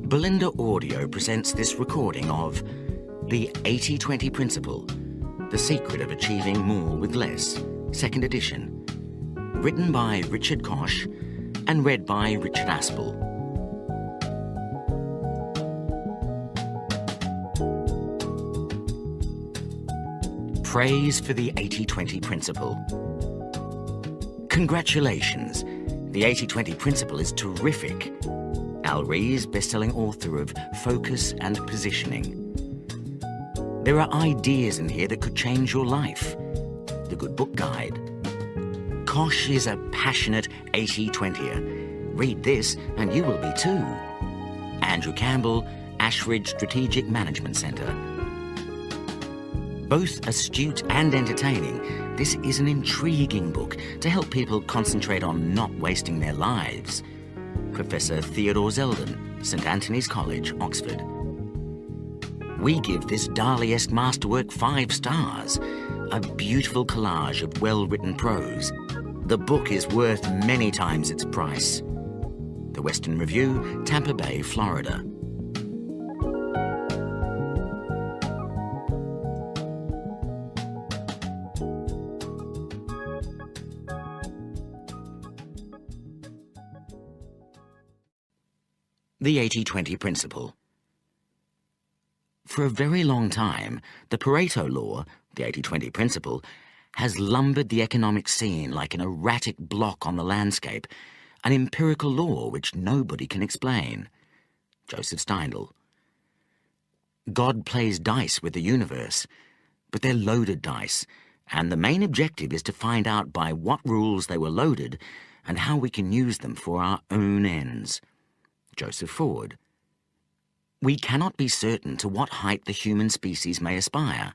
Belinda Audio presents this recording of The 80-20 Principle, The Secret of Achieving More with Less, 2nd edition, written by Richard Koch and read by Richard Aspel. Praise for the 80-20 Principle. Congratulations, the 80-20 Principle is terrific. Al Rees, best-selling author of Focus and Positioning. There are ideas in here that could change your life. The Good Book Guide. Koch is a passionate 80-20er. Read this and you will be too. Andrew Campbell, Ashridge Strategic Management Centre. Both astute and entertaining, this is an intriguing book to help people concentrate on not wasting their lives. Professor Theodore Zeldin, St Anthony's College, Oxford. We give this Dali-esque masterwork 5 stars, a beautiful collage of well-written prose. The book is worth many times its price. The Western Review, Tampa Bay, Florida. The 80-20 Principle. For a very long time, the Pareto Law, the 80-20 Principle, has lumbered the economic scene like an erratic block on the landscape, an empirical law which nobody can explain. Joseph Steindl. God plays dice with the universe, but they're loaded dice, and the main objective is to find out by what rules they were loaded and how we can use them for our own ends. Joseph Ford. We cannot be certain to what height the human species may aspire.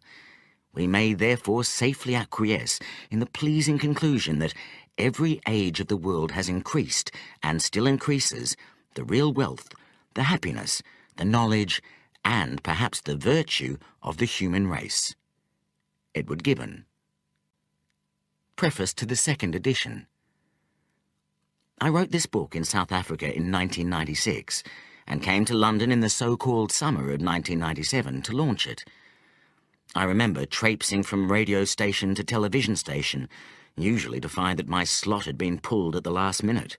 We may therefore safely acquiesce in the pleasing conclusion that every age of the world has increased, and still increases, the real wealth, the happiness, the knowledge, and perhaps the virtue of the human race. Edward Gibbon. Preface to the 2nd edition. I wrote this book in South Africa in 1996 and came to London in the so-called summer of 1997 to launch it. I remember traipsing from radio station to television station, usually to find that my slot had been pulled at the last minute.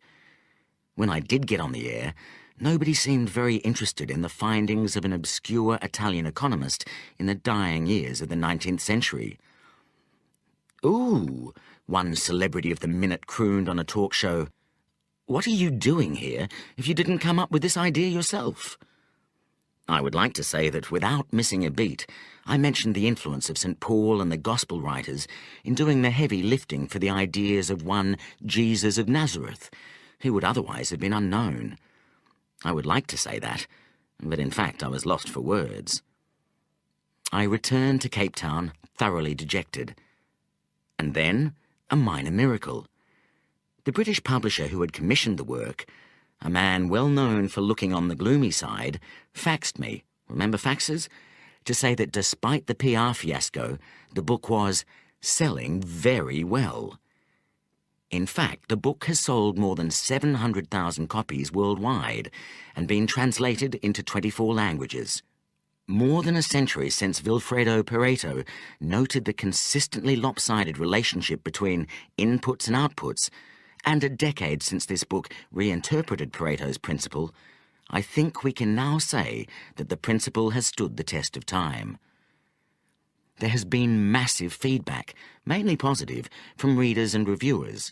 When I did get on the air, nobody seemed very interested in the findings of an obscure Italian economist in the dying years of the 19th century. "Ooh," one celebrity of the minute crooned on a talk show, "what are you doing here if you didn't come up with this idea yourself?" I would like to say that without missing a beat, I mentioned the influence of St. Paul and the Gospel writers in doing the heavy lifting for the ideas of one Jesus of Nazareth, who would otherwise have been unknown. I would like to say that, but in fact I was lost for words. I returned to Cape Town thoroughly dejected. And then, a minor miracle. The British publisher who had commissioned the work, a man well known for looking on the gloomy side, faxed me, remember faxes, to say that despite the PR fiasco, the book was selling very well. In fact, the book has sold more than 700,000 copies worldwide and been translated into 24 languages. More than a century since Vilfredo Pareto noted the consistently lopsided relationship between inputs and outputs, and a decade since this book reinterpreted Pareto's principle, I think we can now say that the principle has stood the test of time. There has been massive feedback, mainly positive, from readers and reviewers.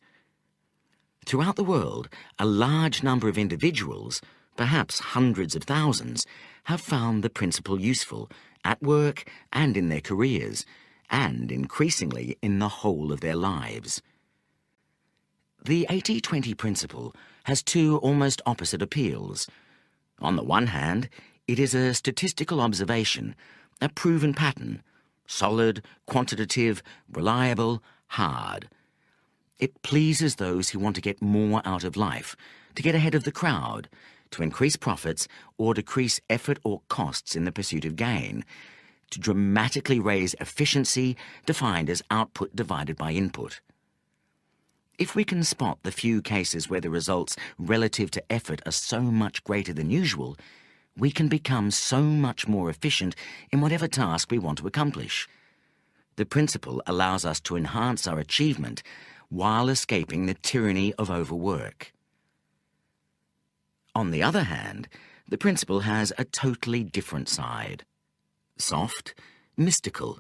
Throughout the world, a large number of individuals, perhaps hundreds of thousands, have found the principle useful at work and in their careers, and increasingly in the whole of their lives. The 80-20 principle has 2 almost opposite appeals. On the one hand, it is a statistical observation, a proven pattern, solid, quantitative, reliable, hard. It pleases those who want to get more out of life, to get ahead of the crowd, to increase profits or decrease effort or costs in the pursuit of gain, to dramatically raise efficiency, defined as output divided by input. If we can spot the few cases where the results relative to effort are so much greater than usual, we can become so much more efficient in whatever task we want to accomplish. The principle allows us to enhance our achievement while escaping the tyranny of overwork. On the other hand, the principle has a totally different side. Soft, mystical,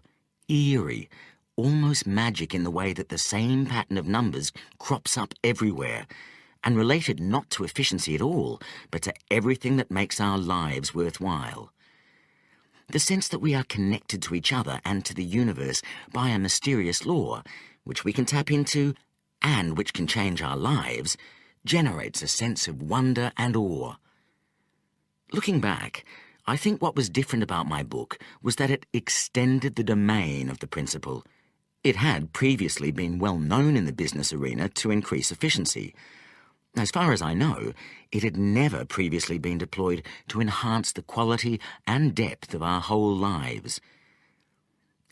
eerie, almost magic in the way that the same pattern of numbers crops up everywhere, and related not to efficiency at all, but to everything that makes our lives worthwhile. The sense that we are connected to each other and to the universe by a mysterious law, which we can tap into and which can change our lives, generates a sense of wonder and awe. Looking back, I think what was different about my book was that it extended the domain of the principle. It had previously been well known in the business arena to increase efficiency. As far as I know, it had never previously been deployed to enhance the quality and depth of our whole lives.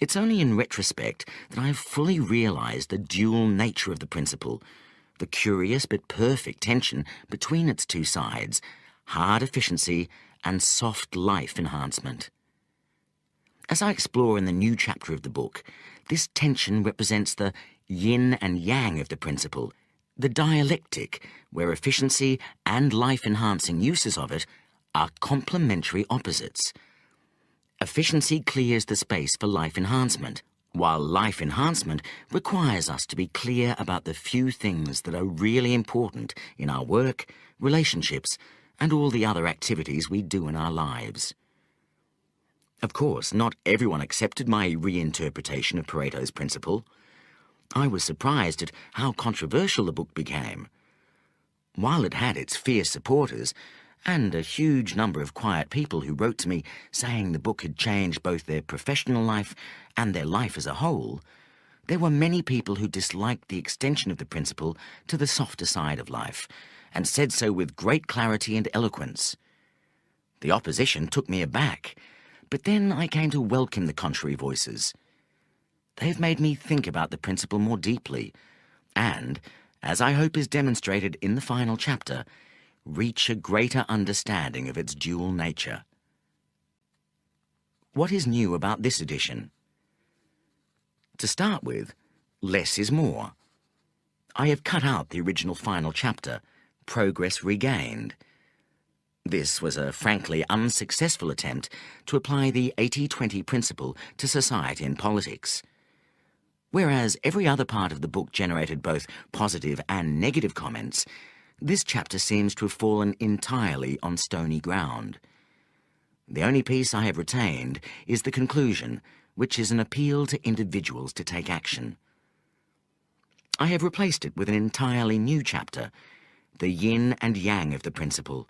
It's only in retrospect that I have fully realized the dual nature of the principle, the curious but perfect tension between its two sides, hard efficiency and soft life enhancement. As I explore in the new chapter of the book, this tension represents the yin and yang of the principle, the dialectic where efficiency and life-enhancing uses of it are complementary opposites. Efficiency clears the space for life enhancement, while life enhancement requires us to be clear about the few things that are really important in our work, relationships, and all the other activities we do in our lives. Of course, not everyone accepted my reinterpretation of Pareto's principle. I was surprised at how controversial the book became. While it had its fierce supporters, and a huge number of quiet people who wrote to me saying the book had changed both their professional life and their life as a whole, there were many people who disliked the extension of the principle to the softer side of life, and said so with great clarity and eloquence. The opposition took me aback, but then I came to welcome the contrary voices. They've made me think about the principle more deeply, and, as I hope is demonstrated in the final chapter, reach a greater understanding of its dual nature. What is new about this edition? To start with, less is more. I have cut out the original final chapter, Progress Regained. This was a frankly unsuccessful attempt to apply the 80-20 principle to society and politics. Whereas every other part of the book generated both positive and negative comments, this chapter seems to have fallen entirely on stony ground. The only piece I have retained is the conclusion, which is an appeal to individuals to take action. I have replaced it with an entirely new chapter, the yin and yang of the principle.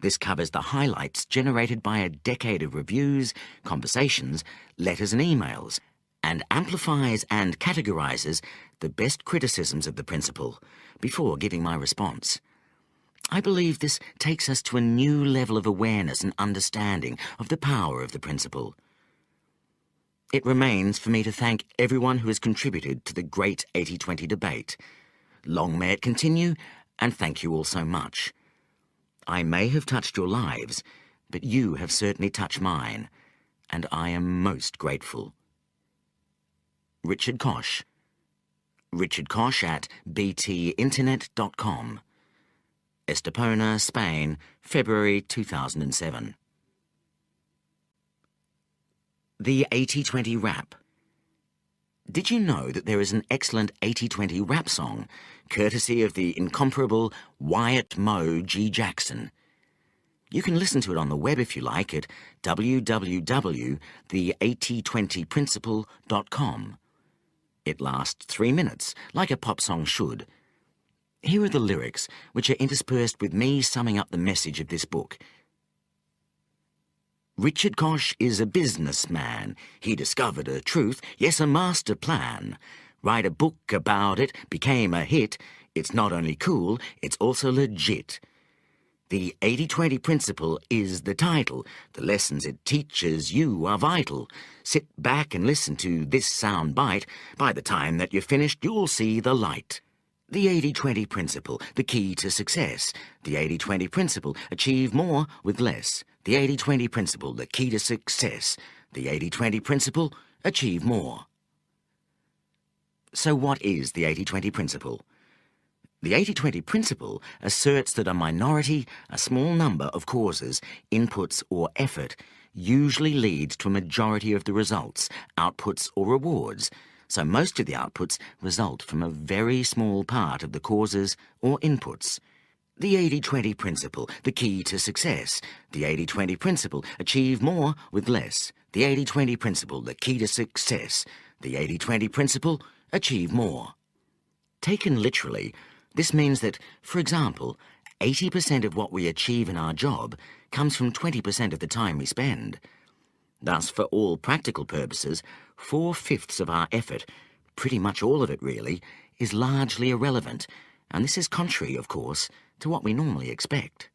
This covers the highlights generated by a decade of reviews, conversations, letters and emails, and amplifies and categorizes the best criticisms of the principle before giving my response. I believe this takes us to a new level of awareness and understanding of the power of the principle. It remains for me to thank everyone who has contributed to the great 80-20 debate. Long may it continue, and thank you all so much. I may have touched your lives, but you have certainly touched mine, and I am most grateful. Richard Koch. Richard Koch at btinternet.com. Estepona, Spain, February 2007. The 80-20 Rap. Did you know that there is an excellent 80-20 rap song, courtesy of the incomparable Wyatt Moe G. Jackson? You can listen to it on the web if you like at www.the8020principle.com. It lasts 3 minutes, like a pop song should. Here are the lyrics, which are interspersed with me summing up the message of this book. Richard Koch is a businessman. He discovered a truth, yes, a master plan. Write a book about it, became a hit. It's not only cool, it's also legit. The 80-20 principle is the title. The lessons it teaches you are vital. Sit back and listen to this sound bite. By the time that you're finished, you'll see the light. The 80-20 principle, the key to success. The 80-20 principle, achieve more with less. The 80-20 principle, the key to success. The 80-20 principle, achieve more. So what is the 80-20 principle? The 80-20 principle asserts that a minority, a small number of causes, inputs or effort usually leads to a majority of the results, outputs or rewards. So most of the outputs result from a very small part of the causes or inputs. The 80-20 principle, the key to success. The 80-20 principle, achieve more with less. The 80-20 principle, the key to success. The 80-20 principle, achieve more. Taken literally, this means that, for example, 80% of what we achieve in our job comes from 20% of the time we spend. Thus, for all practical purposes, 4/5 of our effort, pretty much all of it really, is largely irrelevant, and this is contrary, of course, to what we normally expect.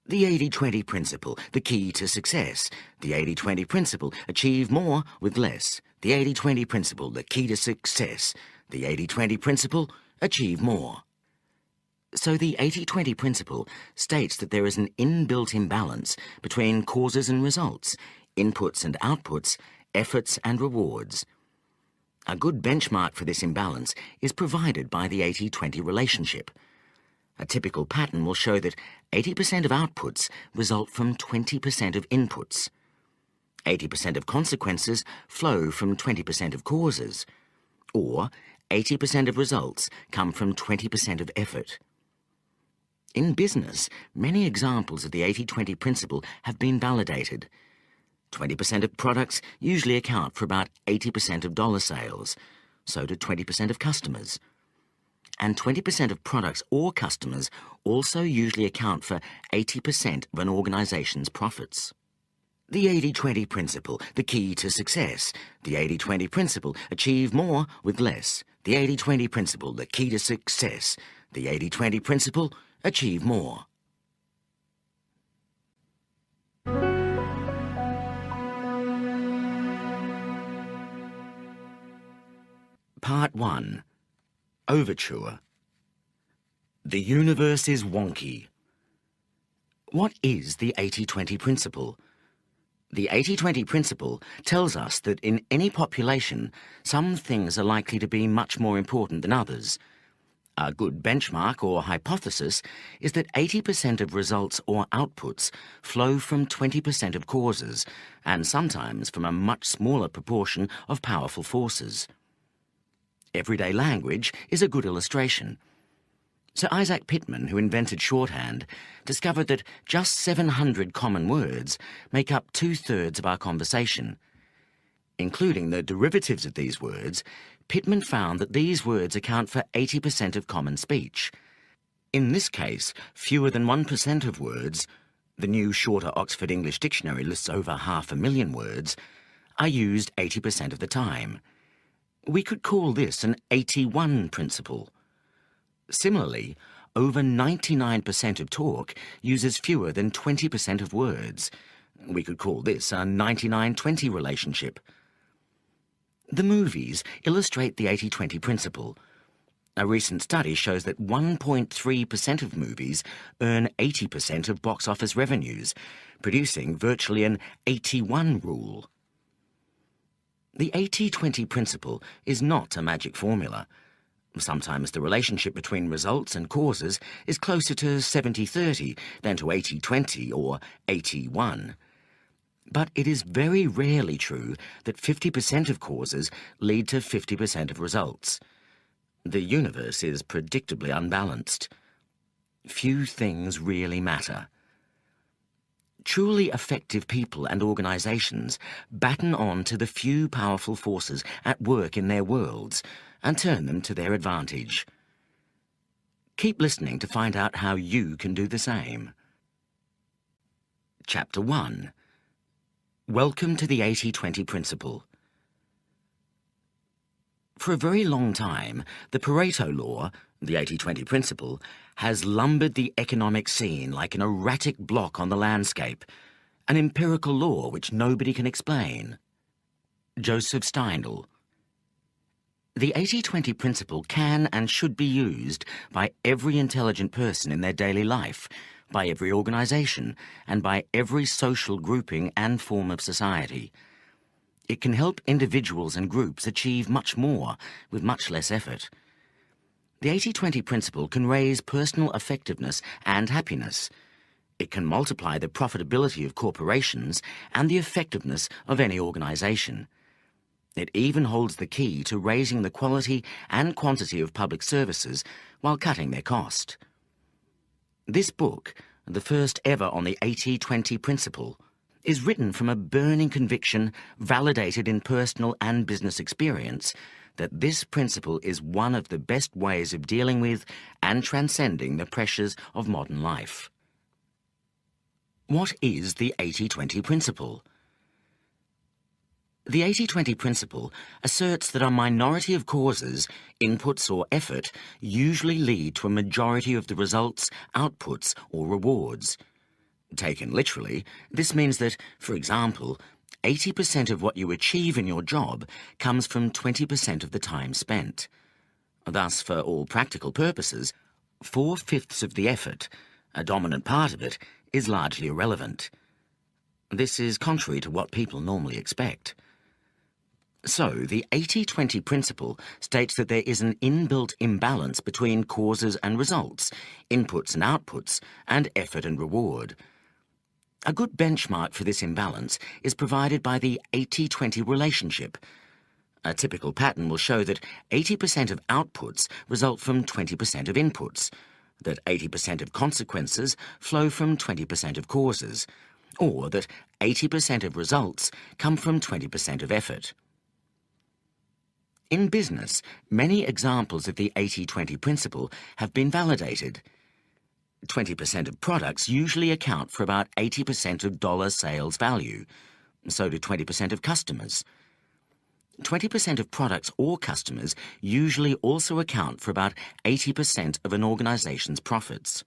The 80-20 principle, the key to success. The 80-20 principle, achieve more with less. The 80-20 principle, the key to success. The 80-20 principle, achieve more. So the 80-20 principle states that there is an inbuilt imbalance between causes and results, inputs and outputs, efforts and rewards. A good benchmark for this imbalance is provided by the 80-20 relationship. A typical pattern will show that 80% of outputs result from 20% of inputs. 80% of consequences flow from 20% of causes, or 80% of results come from 20% of effort. In business, many examples of the 80-20 principle have been validated. 20% of products usually account for about 80% of dollar sales, so do 20% of customers. And 20% of products or customers also usually account for 80% of an organization's profits. The 80-20 principle, the key to success. The 80-20 principle, achieve more with less. The 80-20 principle, the key to success. The 80-20 principle, achieve more. Part 1. Overture. The universe is wonky. What is the 80-20 principle? The 80-20 principle tells us that in any population, some things are likely to be much more important than others. A good benchmark or hypothesis is that 80% of results or outputs flow from 20% of causes, and sometimes from a much smaller proportion of powerful forces. Everyday language is a good illustration. Sir Isaac Pitman, who invented shorthand, discovered that just 700 common words make up 2/3 of our conversation. Including the derivatives of these words, Pitman found that these words account for 80% of common speech. In this case, fewer than 1% of words, the new shorter Oxford English Dictionary lists over 500,000 words, are used 80% of the time. We could call this an 81 principle. Similarly, over 99% of talk uses fewer than 20% of words. We could call this a 99-20 relationship. The movies illustrate the 80-20 principle. A recent study shows that 1.3% of movies earn 80% of box office revenues, producing virtually an 81 rule. The 80-20 principle is not a magic formula. Sometimes the relationship between results and causes is closer to 70-30 than to 80-20 or 81. But it is very rarely true that 50% of causes lead to 50% of results. The universe is predictably unbalanced. Few things really matter. Truly effective people and organizations batten on to the few powerful forces at work in their worlds and turn them to their advantage. Keep listening to find out how you can do the same. Chapter 1. Welcome to the 80-20 principle. For a very long time, the Pareto law, the 80-20 principle, has lumbered the economic scene like an erratic block on the landscape, an empirical law which nobody can explain. Joseph Steindl. The 80-20 principle can and should be used by every intelligent person in their daily life, by every organisation, and by every social grouping and form of society. It can help individuals and groups achieve much more with much less effort. The 80-20 principle can raise personal effectiveness and happiness. It can multiply the profitability of corporations and the effectiveness of any organisation. It even holds the key to raising the quality and quantity of public services while cutting their cost. This book, the first ever on the 80-20 principle, is written from a burning conviction, validated in personal and business experience, that this principle is one of the best ways of dealing with and transcending the pressures of modern life. What is the 80-20 principle? The 80-20 principle asserts that a minority of causes, inputs or effort usually lead to a majority of the results, outputs or rewards. Taken literally, this means that, for example, 80% of what you achieve in your job comes from 20% of the time spent. Thus, for all practical purposes, 4/5 of the effort, a dominant part of it, is largely irrelevant. This is contrary to what people normally expect. So, the 80-20 principle states that there is an inbuilt imbalance between causes and results, inputs and outputs, and effort and reward. A good benchmark for this imbalance is provided by the 80-20 relationship. A typical pattern will show that 80% of outputs result from 20% of inputs, that 80% of consequences flow from 20% of causes, or that 80% of results come from 20% of effort. In business, many examples of the 80-20 principle have been validated. 20% of products usually account for about 80% of dollar sales value. So do 20% of customers. 20% of products or customers usually also account for about 80% of an organization's profits.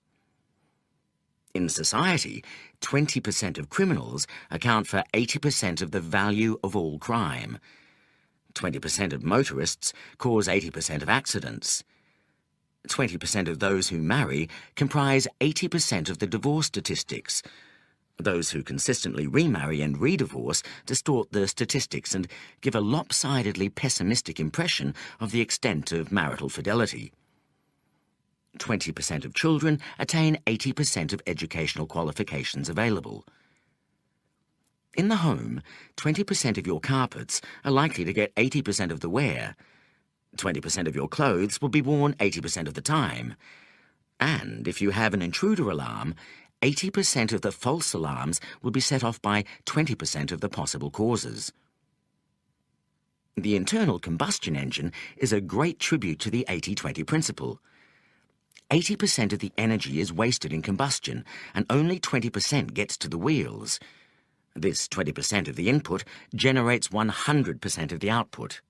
In society, 20% of criminals account for 80% of the value of all crime. 20% of motorists cause 80% of accidents. 20% of those who marry comprise 80% of the divorce statistics. Those who consistently remarry and redivorce distort the statistics and give a lopsidedly pessimistic impression of the extent of marital fidelity. 20% of children attain 80% of educational qualifications available. In the home, 20% of your carpets are likely to get 80% of the wear. 20% of your clothes will be worn 80% of the time. And if you have an intruder alarm, 80% of the false alarms will be set off by 20% of the possible causes. The internal combustion engine is a great tribute to the 80-20 principle. 80% of the energy is wasted in combustion, and only 20% gets to the wheels. This 20% of the input generates 100% of the output.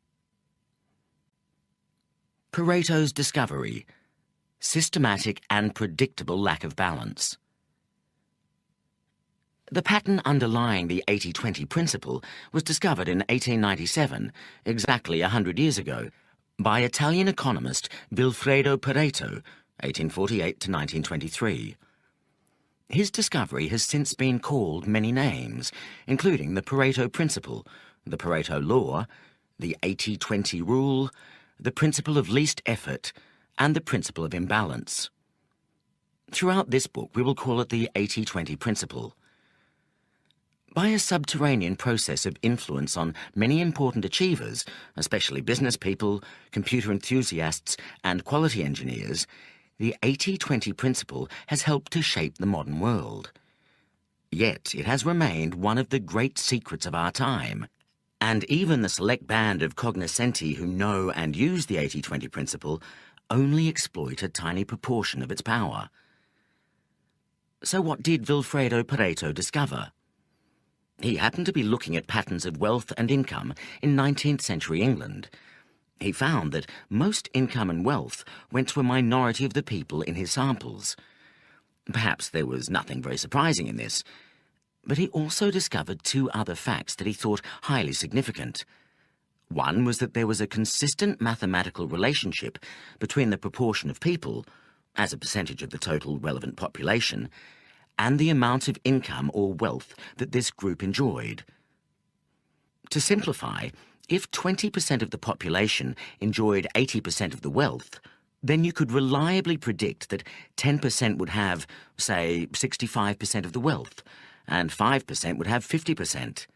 Pareto's discovery: systematic and predictable lack of balance. The pattern underlying the 80-20 principle was discovered in 1897, exactly 100 years ago, by Italian economist Vilfredo Pareto, 1848 to 1923. His discovery has since been called many names, including the Pareto Principle, the Pareto Law, the 80-20 Rule, the Principle of Least Effort, and the Principle of Imbalance. Throughout this book, we will call it the 80-20 Principle. By a subterranean process of influence on many important achievers, especially business people, computer enthusiasts, and quality engineers, the 80-20 principle has helped to shape the modern world. Yet it has remained one of the great secrets of our time, and even the select band of cognoscenti who know and use the 80-20 principle only exploit a tiny proportion of its power. So what did Vilfredo Pareto discover? He happened to be looking at patterns of wealth and income in 19th century England. He found that most income and wealth went to a minority of the people in his samples. Perhaps there was nothing very surprising in this, but he also discovered two other facts that he thought highly significant. One was that there was a consistent mathematical relationship between the proportion of people, as a percentage of the total relevant population, and the amount of income or wealth that this group enjoyed. To simplify, if 20% of the population enjoyed 80% of the wealth, then you could reliably predict that 10% would have, say, 65% of the wealth, and 5% would have 50%.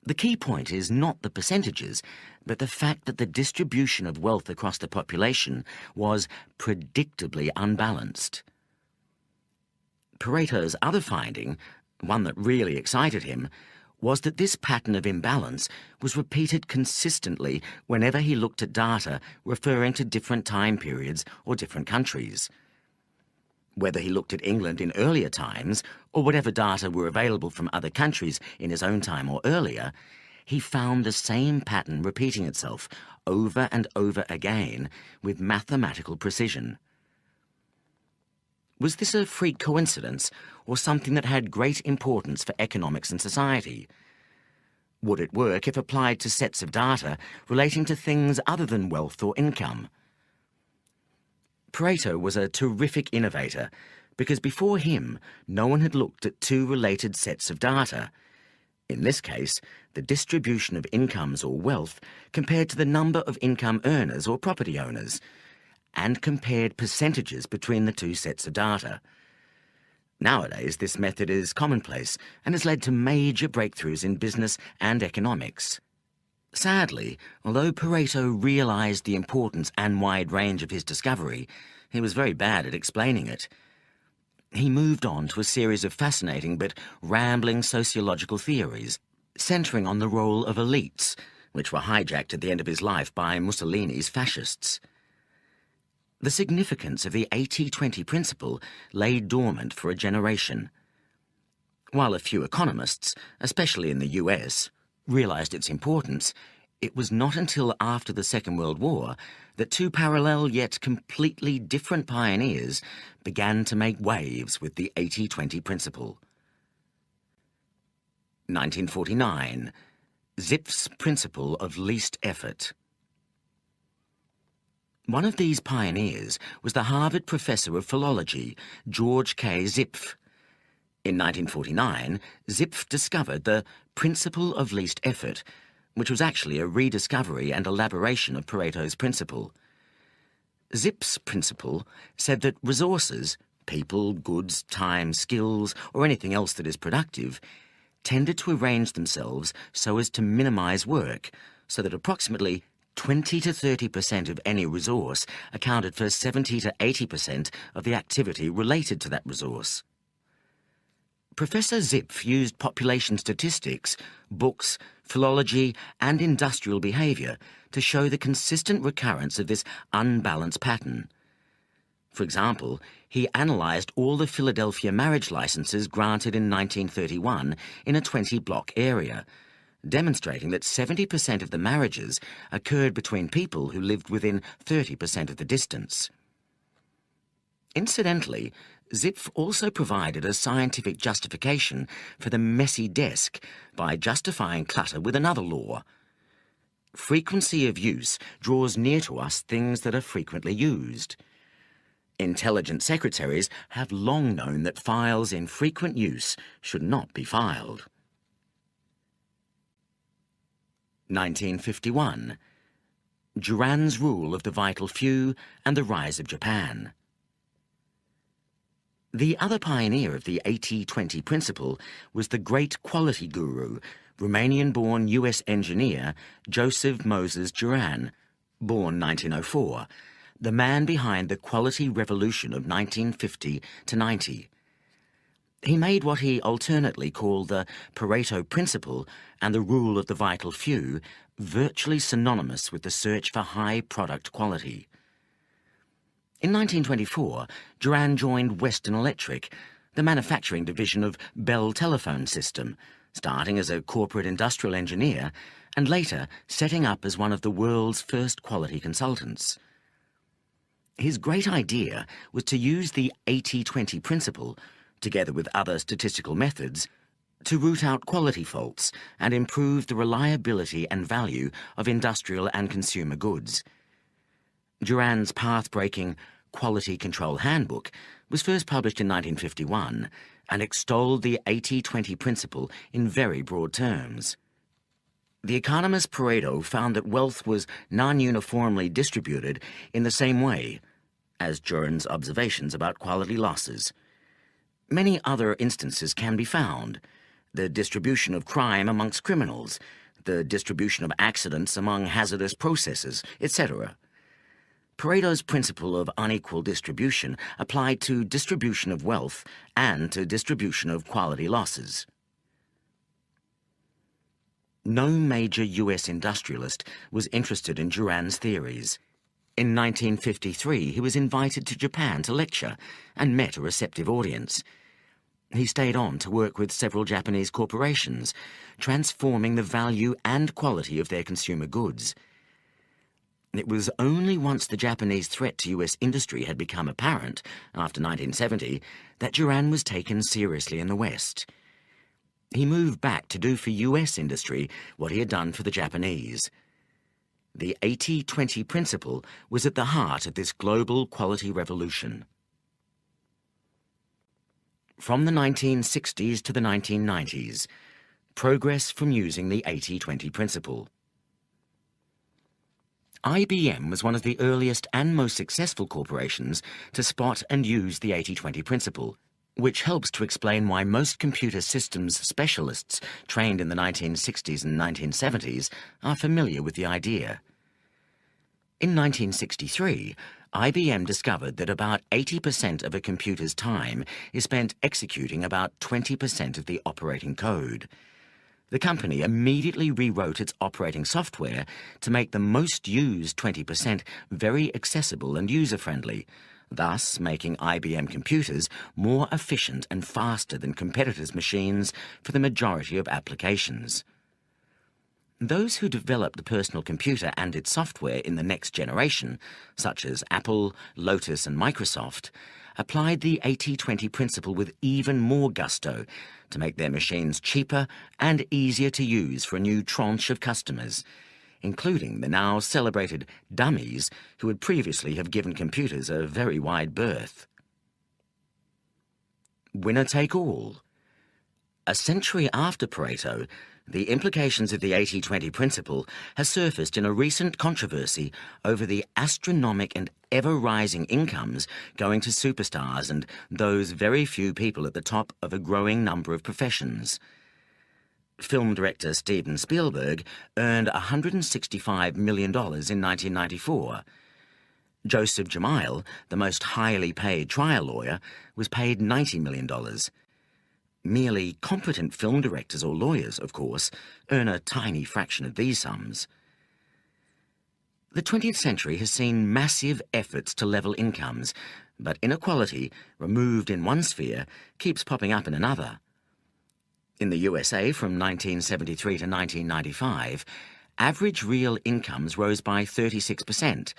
The key point is not the percentages, but the fact that the distribution of wealth across the population was predictably unbalanced. Pareto's other finding, one that really excited him, was that this pattern of imbalance was repeated consistently whenever he looked at data referring to different time periods or different countries. Whether he looked at England in earlier times, or whatever data were available from other countries in his own time or earlier, he found the same pattern repeating itself over and over again with mathematical precision. Was this a freak coincidence, or something that had great importance for economics and society? Would it work if applied to sets of data relating to things other than wealth or income? Pareto was a terrific innovator because before him, no one had looked at two related sets of data. In this case, the distribution of incomes or wealth compared to the number of income earners or property owners, and compared percentages between the two sets of data. Nowadays, this method is commonplace and has led to major breakthroughs in business and economics. Sadly, although Pareto realized the importance and wide range of his discovery, he was very bad at explaining it. He moved on to a series of fascinating but rambling sociological theories, centering on the role of elites, which were hijacked at the end of his life by Mussolini's fascists. The significance of the 80-20 principle lay dormant for a generation. While a few economists, especially in the US, realized its importance, it was not until after the Second World War that two parallel yet completely different pioneers began to make waves with the 80-20 principle. 1949, Zipf's principle of least effort. One of these pioneers was the Harvard professor of philology, George K. Zipf. In 1949, Zipf discovered the principle of least effort, which was actually a rediscovery and elaboration of Pareto's principle. Zipf's principle said that resources, people, goods, time, skills, or anything else that is productive, tended to arrange themselves so as to minimize work, so that approximately 20 to 30% of any resource accounted for 70 to 80% of the activity related to that resource. Professor Zipf used population statistics, books, philology, and industrial behaviour to show the consistent recurrence of this unbalanced pattern. For example, he analysed all the Philadelphia marriage licences granted in 1931 in a 20-block area, demonstrating that 70% of the marriages occurred between people who lived within 30% of the distance. Incidentally, Zipf also provided a scientific justification for the messy desk by justifying clutter with another law. Frequency of use draws near to us things that are frequently used. Intelligent secretaries have long known that files in frequent use should not be filed. 1951. Duran's rule of the vital few and the rise of Japan. The other pioneer of the 80-20 principle was the great quality guru, Romanian-born US engineer Joseph Moses Duran, born 1904, the man behind the quality revolution of 1950 to 90. He made what he alternately called the Pareto principle and the rule of the vital few virtually synonymous with the search for high product quality. In 1924, Duran joined Western Electric, the manufacturing division of Bell Telephone System, starting as a corporate industrial engineer and later setting up as one of the world's first quality consultants. His great idea was to use the 80-20 principle, together with other statistical methods, to root out quality faults and improve the reliability and value of industrial and consumer goods. Duran's path-breaking Quality Control Handbook was first published in 1951 and extolled the 80-20 principle in very broad terms. The economist Pareto found that wealth was non-uniformly distributed in the same way as Duran's observations about quality losses. Many other instances can be found: the distribution of crime amongst criminals, the distribution of accidents among hazardous processes, etc. Pareto's principle of unequal distribution applied to distribution of wealth and to distribution of quality losses. No major U.S. industrialist was interested in Duran's theories. In 1953, he was invited to Japan to lecture and met a receptive audience. He stayed on to work with several Japanese corporations, transforming the value and quality of their consumer goods. It was only once the Japanese threat to U.S. industry had become apparent, after 1970, that Duran was taken seriously in the West. He moved back to do for U.S. industry what he had done for the Japanese. The 80-20 principle was at the heart of this global quality revolution. From the 1960s to the 1990s, progress from using the 80-20 principle. IBM was one of the earliest and most successful corporations to spot and use the 80-20 principle, which helps to explain why most computer systems specialists trained in the 1960s and 1970s are familiar with the idea. In 1963, IBM discovered that about 80% of a computer's time is spent executing about 20% of the operating code. The company immediately rewrote its operating software to make the most used 20% very accessible and user-friendly, thus making IBM computers more efficient and faster than competitors' machines for the majority of applications. Those who developed the personal computer and its software in the next generation, such as Apple, Lotus, and Microsoft, applied the 80-20 principle with even more gusto to make their machines cheaper and easier to use for a new tranche of customers, including the now celebrated dummies who would previously have given computers a very wide berth. Winner take all. A century after Pareto, the implications of the 80-20 principle has surfaced in a recent controversy over the astronomic and ever-rising incomes going to superstars and those very few people at the top of a growing number of professions. Film director Steven Spielberg earned $165 million in 1994. Joseph Jamil, the most highly paid trial lawyer, was paid $90 million. Merely competent film directors or lawyers, of course, earn a tiny fraction of these sums. The 20th century has seen massive efforts to level incomes, but inequality, removed in one sphere, keeps popping up in another. In the USA from 1973 to 1995, average real incomes rose by 36%,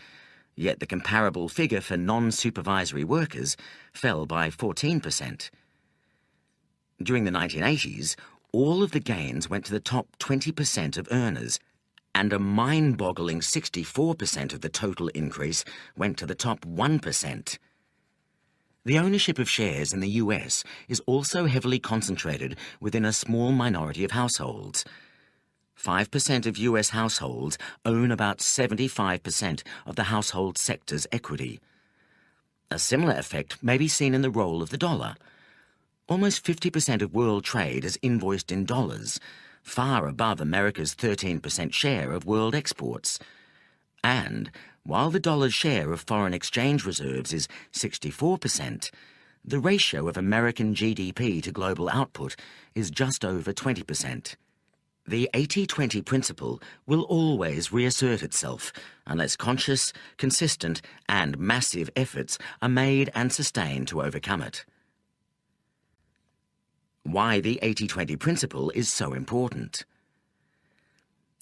yet the comparable figure for non-supervisory workers fell by 14%. During the 1980s, all of the gains went to the top 20% of earners, and a mind-boggling 64% of the total increase went to the top 1%. The ownership of shares in the US is also heavily concentrated within a small minority of households. 5% of US households own about 75% of the household sector's equity. A similar effect may be seen in the role of the dollar. Almost 50% of world trade is invoiced in dollars, far above America's 13% share of world exports. And while the dollar's share of foreign exchange reserves is 64%, the ratio of American GDP to global output is just over 20%. The 80-20 principle will always reassert itself unless conscious, consistent, and massive efforts are made and sustained to overcome it. Why the 80-20 principle is so important.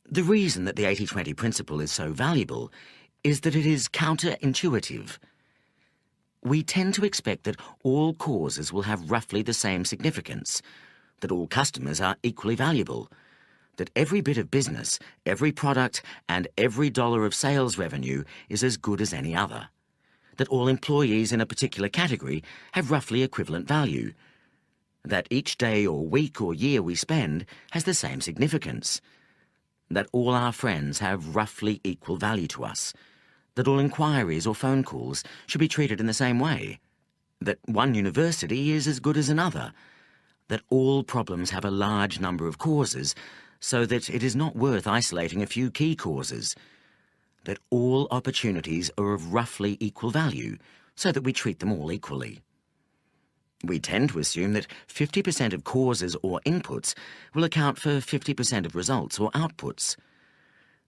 The reason that the 80-20 principle is so valuable is that it is counterintuitive. We tend to expect that all causes will have roughly the same significance, that all customers are equally valuable, that every bit of business, every product, and every dollar of sales revenue is as good as any other, that all employees in a particular category have roughly equivalent value, that each day or week or year we spend has the same significance, that all our friends have roughly equal value to us, that all inquiries or phone calls should be treated in the same way, that one university is as good as another, that all problems have a large number of causes, so that it is not worth isolating a few key causes, that all opportunities are of roughly equal value, so that we treat them all equally. We tend to assume that 50% of causes or inputs will account for 50% of results or outputs.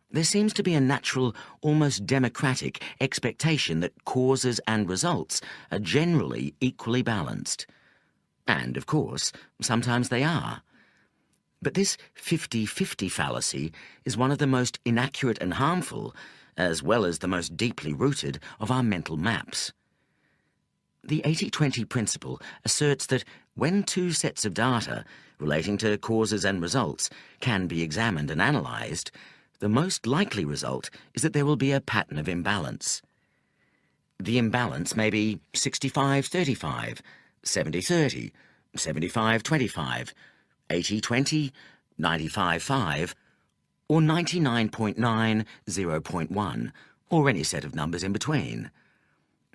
There seems to be a natural, almost democratic expectation that causes and results are generally equally balanced. And, of course, sometimes they are. But this 50-50 fallacy is one of the most inaccurate and harmful, as well as the most deeply rooted, of our mental maps. The 80-20 principle asserts that when two sets of data relating to causes and results can be examined and analysed, the most likely result is that there will be a pattern of imbalance. The imbalance may be 65-35, 70-30, 75-25, 80-20, 95-5, or 99.9, 0.1, or any set of numbers in between.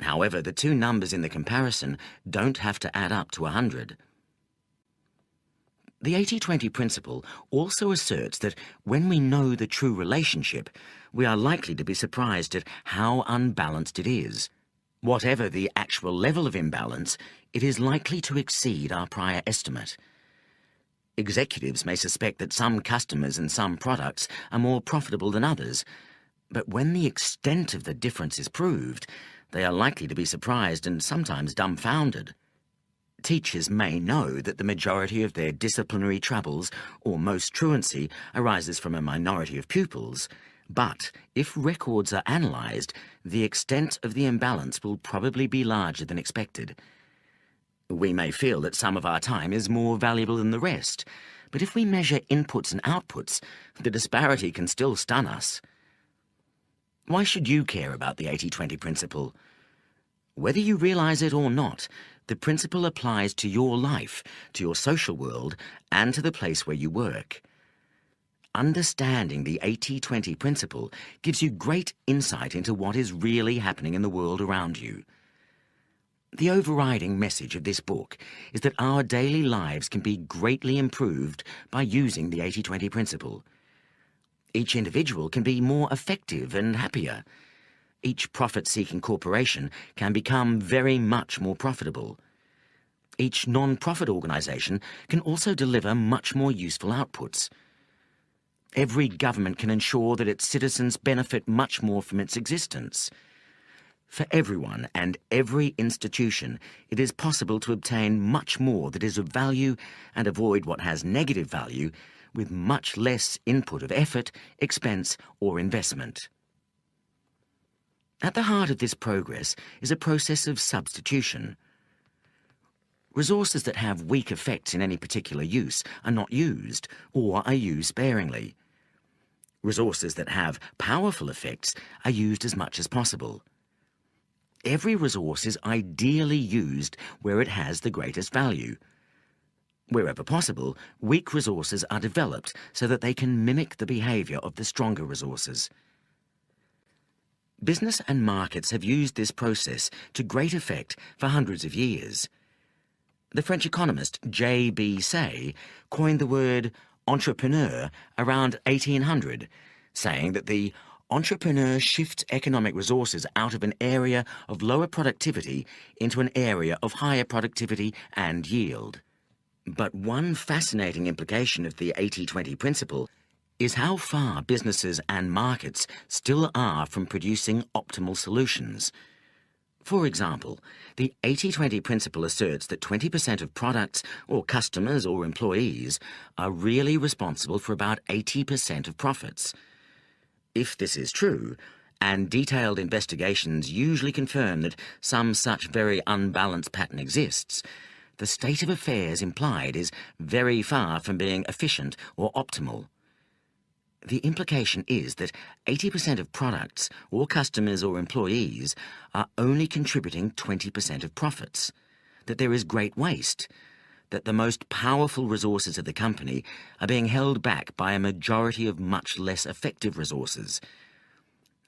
However, the two numbers in the comparison don't have to add up to 100. The 80-20 principle also asserts that when we know the true relationship, we are likely to be surprised at how unbalanced it is. Whatever the actual level of imbalance, it is likely to exceed our prior estimate. Executives may suspect that some customers and some products are more profitable than others, but when the extent of the difference is proved, they are likely to be surprised and sometimes dumbfounded. Teachers may know that the majority of their disciplinary troubles or most truancy arises from a minority of pupils, but if records are analysed, the extent of the imbalance will probably be larger than expected. We may feel that some of our time is more valuable than the rest, but if we measure inputs and outputs, the disparity can still stun us. Why should you care about the 80-20 principle? Whether you realise it or not, the principle applies to your life, to your social world, and to the place where you work. Understanding the 80-20 principle gives you great insight into what is really happening in the world around you. The overriding message of this book is that our daily lives can be greatly improved by using the 80-20 principle. Each individual can be more effective and happier. Each profit-seeking corporation can become very much more profitable. Each non-profit organisation can also deliver much more useful outputs. Every government can ensure that its citizens benefit much more from its existence. For everyone and every institution, it is possible to obtain much more that is of value and avoid what has negative value with much less input of effort, expense, or investment. At the heart of this progress is a process of substitution. Resources that have weak effects in any particular use are not used, or are used sparingly. Resources that have powerful effects are used as much as possible. Every resource is ideally used where it has the greatest value. Wherever possible, weak resources are developed so that they can mimic the behaviour of the stronger resources. Business and markets have used this process to great effect for hundreds of years. The French economist J.B. Say coined the word entrepreneur around 1800, saying that the entrepreneur shifts economic resources out of an area of lower productivity into an area of higher productivity and yield. But one fascinating implication of the 80-20 principle is how far businesses and markets still are from producing optimal solutions. For example, the 80-20 principle asserts that 20% of products or customers or employees are really responsible for about 80% of profits. If this is true, and detailed investigations usually confirm that some such very unbalanced pattern exists, the state of affairs implied is very far from being efficient or optimal. The implication is that 80% of products, or customers or employees, are only contributing 20% of profits, that there is great waste, that the most powerful resources of the company are being held back by a majority of much less effective resources,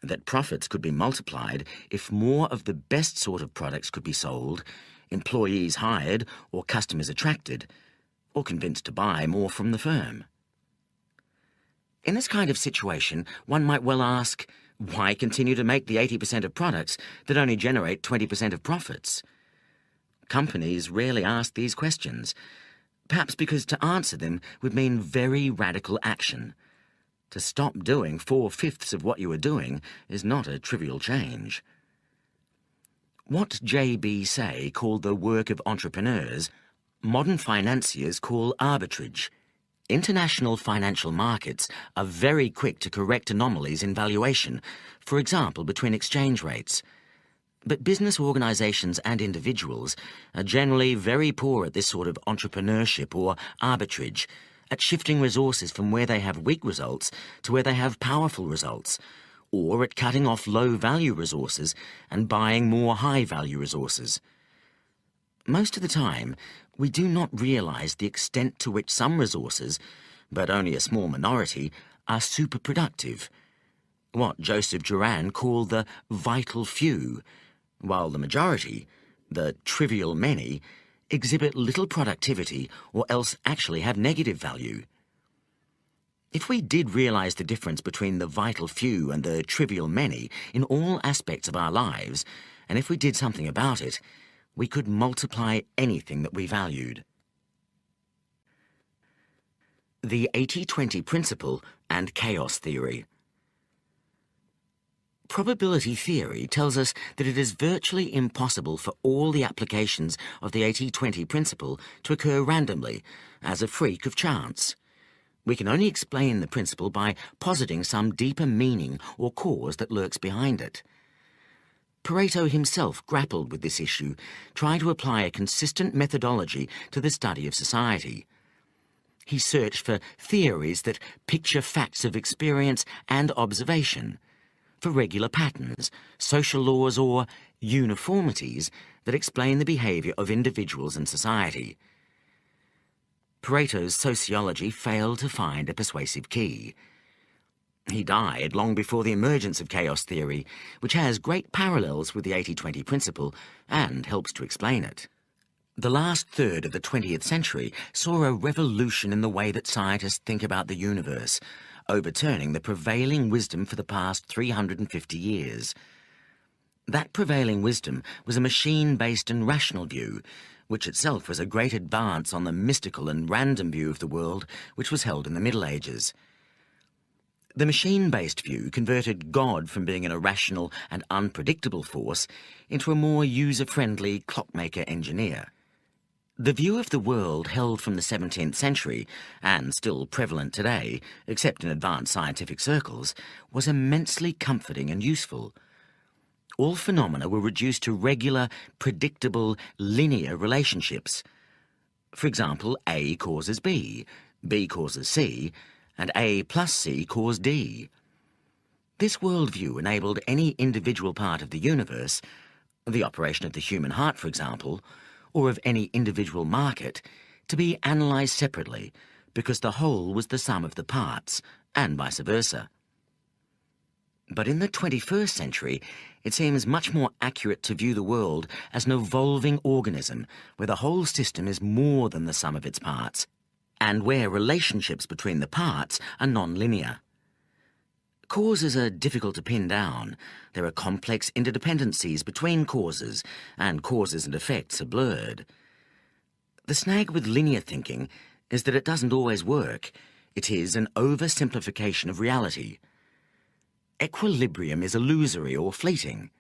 that profits could be multiplied if more of the best sort of products could be sold, employees hired or customers attracted, or convinced to buy more from the firm. In this kind of situation, one might well ask, why continue to make the 80% of products that only generate 20% of profits? Companies rarely ask these questions, perhaps because to answer them would mean very radical action. To stop doing 4/5 of what you are doing is not a trivial change. What J.B. Say called the work of entrepreneurs, modern financiers call arbitrage. International financial markets are very quick to correct anomalies in valuation, for example, between exchange rates. But business organizations and individuals are generally very poor at this sort of entrepreneurship or arbitrage, at shifting resources from where they have weak results to where they have powerful results, or at cutting off low-value resources and buying more high-value resources. Most of the time, we do not realize the extent to which some resources, but only a small minority, are superproductive, what Joseph Juran called the vital few, while the majority, the trivial many, exhibit little productivity or else actually have negative value. If we did realize the difference between the vital few and the trivial many in all aspects of our lives, and if we did something about it, we could multiply anything that we valued. The 80-20 principle and chaos theory. Probability theory tells us that it is virtually impossible for all the applications of the 80-20 principle to occur randomly, as a freak of chance. We can only explain the principle by positing some deeper meaning or cause that lurks behind it. Pareto himself grappled with this issue, trying to apply a consistent methodology to the study of society. He searched for theories that picture facts of experience and observation, for regular patterns, social laws, or uniformities that explain the behavior of individuals and society. Pareto's sociology failed to find a persuasive key. He died long before the emergence of chaos theory, which has great parallels with the 80-20 principle and helps to explain it. The last third of the 20th century saw a revolution in the way that scientists think about the universe, overturning the prevailing wisdom for the past 350 years. That prevailing wisdom was a machine-based and rational view, which itself was a great advance on the mystical and random view of the world which was held in the Middle Ages. The machine-based view converted God from being an irrational and unpredictable force into a more user-friendly clockmaker engineer. The view of the world held from the 17th century, and still prevalent today, except in advanced scientific circles, was immensely comforting and useful. All phenomena were reduced to regular, predictable, linear relationships. For example, A causes B, B causes C, and A plus C cause D. This worldview enabled any individual part of the universe, the operation of the human heart, for example, or of any individual market, to be analysed separately, because the whole was the sum of the parts, and vice versa. But in the 21st century, it seems much more accurate to view the world as an evolving organism, where the whole system is more than the sum of its parts, and where relationships between the parts are non-linear. Causes are difficult to pin down. There are complex interdependencies between causes, and causes and effects are blurred. The snag with linear thinking is that it doesn't always work. It is an oversimplification of reality. Equilibrium is illusory or fleeting.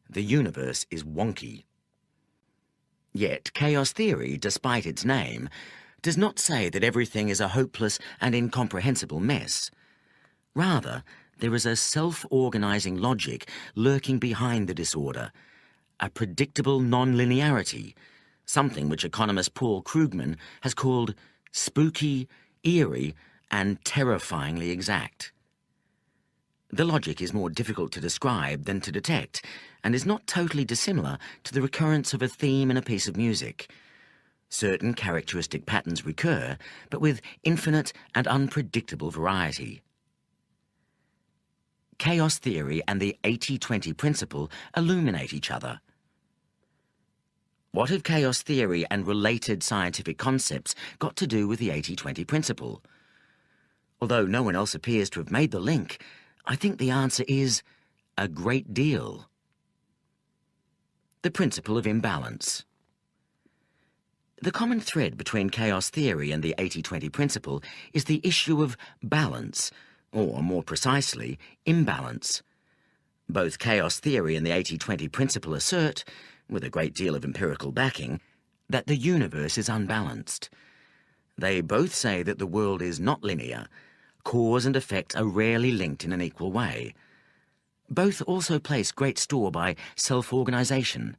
The universe is wonky. Yet chaos theory, despite its name, does not say that everything is a hopeless and incomprehensible mess. Rather, there is a self-organizing logic lurking behind the disorder, a predictable non-linearity, something which economist Paul Krugman has called spooky, eerie, and terrifyingly exact. The logic is more difficult to describe than to detect, and is not totally dissimilar to the recurrence of a theme in a piece of music. Certain characteristic patterns recur, but with infinite and unpredictable variety. Chaos theory and the 80-20 principle illuminate each other. What have chaos theory and related scientific concepts got to do with the 80-20 principle? Although no one else appears to have made the link, I think the answer is a great deal. The principle of imbalance. The common thread between chaos theory and the 80-20 principle is the issue of balance, or more precisely, imbalance. Both chaos theory and the 80-20 principle assert, with a great deal of empirical backing, that the universe is unbalanced. They both say that the world is not linear. Cause and effect are rarely linked in an equal way. Both also place great store by self-organisation.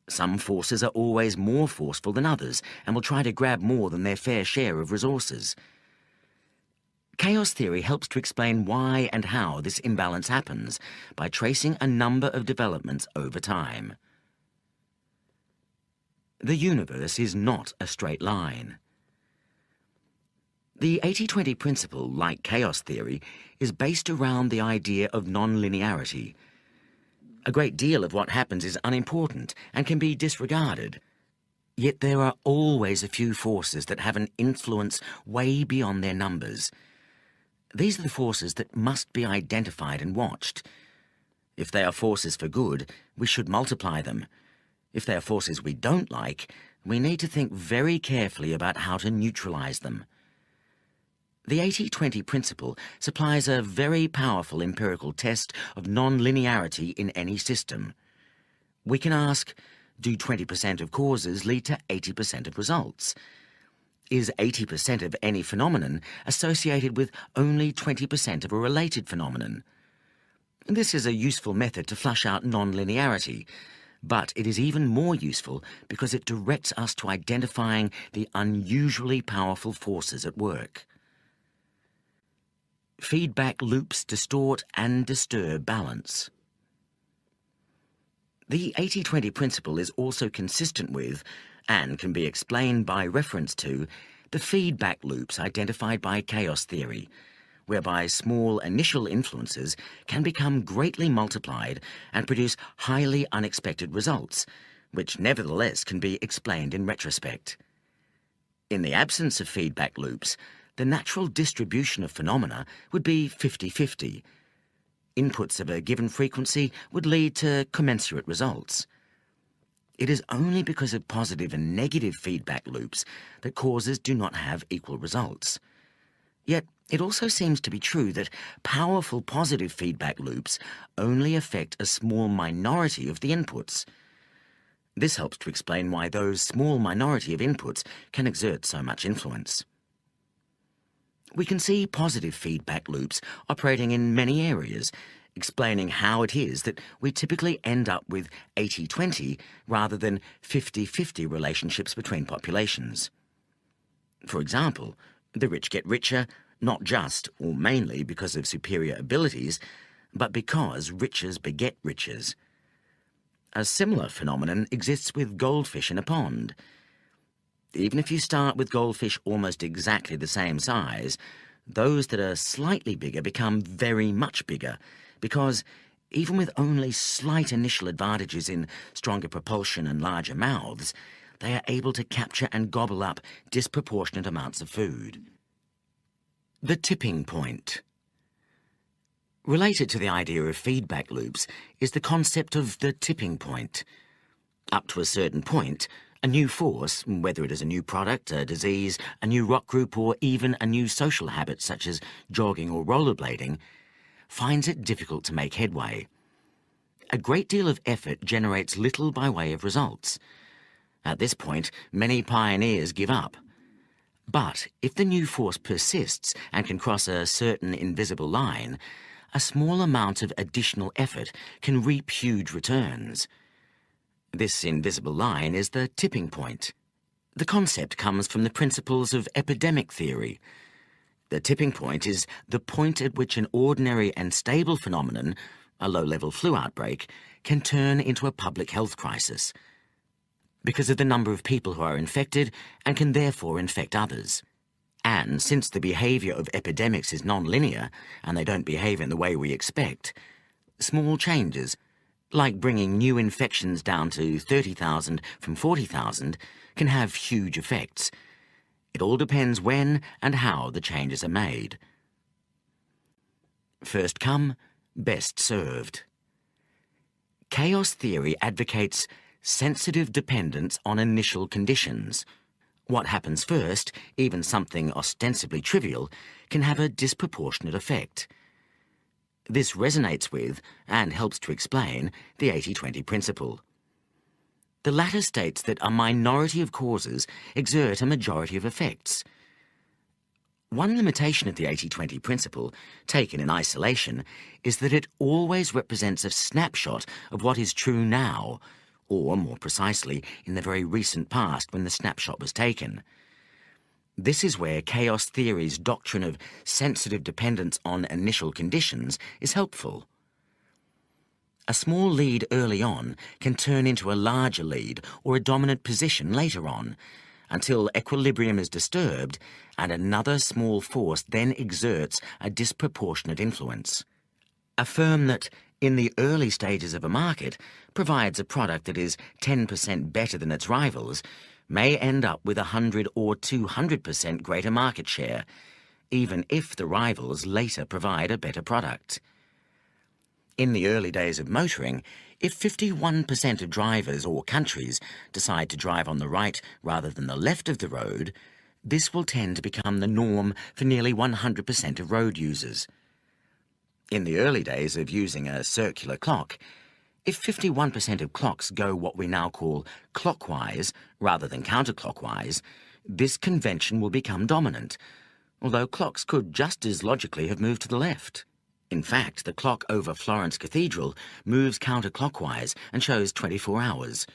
Some forces are always more forceful than others and will try to grab more than their fair share of resources. Chaos theory helps to explain why and how this imbalance happens by tracing a number of developments over time. The universe is not a straight line. The 80-20 principle, like chaos theory, is based around the idea of non-linearity. A great deal of what happens is unimportant and can be disregarded. Yet there are always a few forces that have an influence way beyond their numbers. These are the forces that must be identified and watched. If they are forces for good, we should multiply them. If they are forces we don't like, we need to think very carefully about how to neutralize them. The 80-20 principle supplies a very powerful empirical test of non-linearity in any system. We can ask, do 20% of causes lead to 80% of results? Is 80% of any phenomenon associated with only 20% of a related phenomenon? This is a useful method to flush out non-linearity, but it is even more useful because it directs us to identifying the unusually powerful forces at work. Feedback loops distort and disturb balance. The 80-20 principle is also consistent with, and can be explained by reference to, the feedback loops identified by chaos theory, whereby small initial influences can become greatly multiplied and produce highly unexpected results, which nevertheless can be explained in retrospect. In the absence of feedback loops, the natural distribution of phenomena would be 50-50. Inputs of a given frequency would lead to commensurate results. It is only because of positive and negative feedback loops that causes do not have equal results. Yet, it also seems to be true that powerful positive feedback loops only affect a small minority of the inputs. This helps to explain why those small minority of inputs can exert so much influence. We can see positive feedback loops operating in many areas, explaining how it is that we typically end up with 80-20 rather than 50-50 relationships between populations. For example, the rich get richer, not just or mainly because of superior abilities, but because riches beget riches. A similar phenomenon exists with goldfish in a pond. Even if you start with goldfish almost exactly the same size, those that are slightly bigger become very much bigger because, even with only slight initial advantages in stronger propulsion and larger mouths, they are able to capture and gobble up disproportionate amounts of food. The tipping point. Related to the idea of feedback loops is the concept of the tipping point. Up to a certain point, a new force, whether it is a new product, a disease, a new rock group, or even a new social habit such as jogging or rollerblading, finds it difficult to make headway. A great deal of effort generates little by way of results. At this point, many pioneers give up. But if the new force persists and can cross a certain invisible line, a small amount of additional effort can reap huge returns. This invisible line is the tipping point. The concept comes from the principles of epidemic theory. The tipping point is the point at which an ordinary and stable phenomenon, a low-level flu outbreak, can turn into a public health crisis because of the number of people who are infected and can therefore infect others. And since the behaviour of epidemics is non-linear and they don't behave in the way we expect, small changes, like bringing new infections down to 30,000 from 40,000, can have huge effects. It all depends when and how the changes are made. First come, best served. Chaos theory advocates sensitive dependence on initial conditions. What happens first, even something ostensibly trivial, can have a disproportionate effect. This resonates with, and helps to explain, the 80-20 principle. The latter states that a minority of causes exert a majority of effects. One limitation of the 80-20 principle, taken in isolation, is that it always represents a snapshot of what is true now, or, more precisely, in the very recent past when the snapshot was taken. This is where chaos theory's doctrine of sensitive dependence on initial conditions is helpful. A small lead early on can turn into a larger lead or a dominant position later on, until equilibrium is disturbed and another small force then exerts a disproportionate influence. A firm that, in the early stages of a market, provides a product that is 10% better than its rivals may end up with 100 or 200% greater market share, even if the rivals later provide a better product. In the early days of motoring, if 51% of drivers or countries decide to drive on the right rather than the left of the road, this will tend to become the norm for nearly 100% of road users. In the early days of using a circular clock, if 51% of clocks go what we now call clockwise rather than counterclockwise, this convention will become dominant, although clocks could just as logically have moved to the left. In fact, the clock over Florence Cathedral moves counterclockwise and shows 24 hours.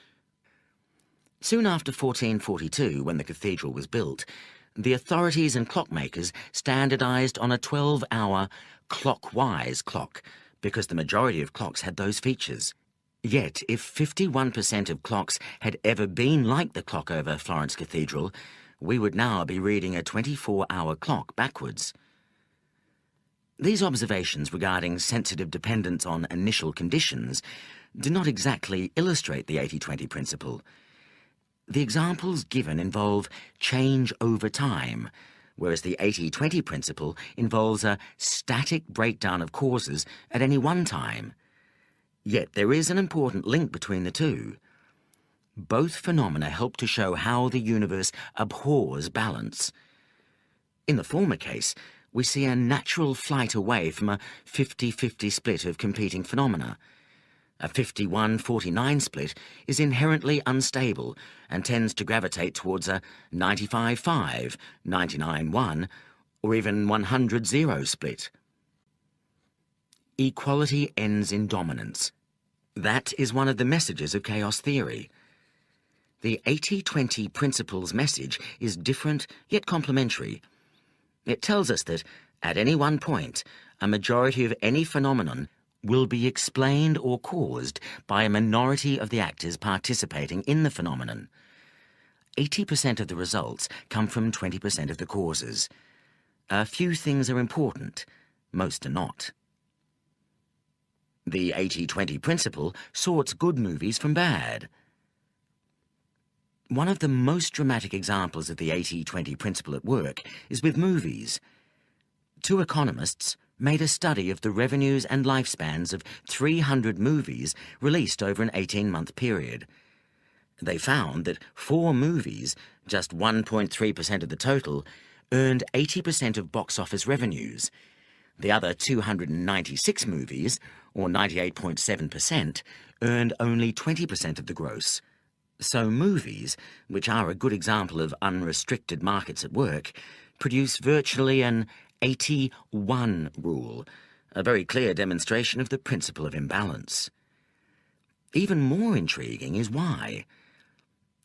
Soon after 1442, when the cathedral was built, the authorities and clockmakers standardised on a 12-hour clockwise clock because the majority of clocks had those features. Yet, if 51% of clocks had ever been like the clock over Florence Cathedral, we would now be reading a 24-hour clock backwards. These observations regarding sensitive dependence on initial conditions do not exactly illustrate the 80-20 principle. The examples given involve change over time, whereas the 80-20 principle involves a static breakdown of causes at any one time. Yet there is an important link between the two. Both phenomena help to show how the universe abhors balance. In the former case, we see a natural flight away from a 50-50 split of competing phenomena. A 51-49 split is inherently unstable and tends to gravitate towards a 95-5, 99-1, or even 100-0 split. Equality ends in dominance. That is one of the messages of chaos theory. The 80-20 principle's message is different yet complementary. It tells us that, at any one point, a majority of any phenomenon will be explained or caused by a minority of the actors participating in the phenomenon. 80% of the results come from 20% of the causes. A few things are important, most are not. The 80-20 principle sorts good movies from bad. One of the most dramatic examples of the 80-20 principle at work is with movies. Two economists made a study of the revenues and lifespans of 300 movies released over an 18-month period. They found that 4 movies, just 1.3% of the total, earned 80% of box office revenues. The other 296 movies, or 98.7%, earned only 20% of the gross. So movies, which are a good example of unrestricted markets at work, produce virtually an 80-1 rule, a very clear demonstration of the principle of imbalance. Even more intriguing is why.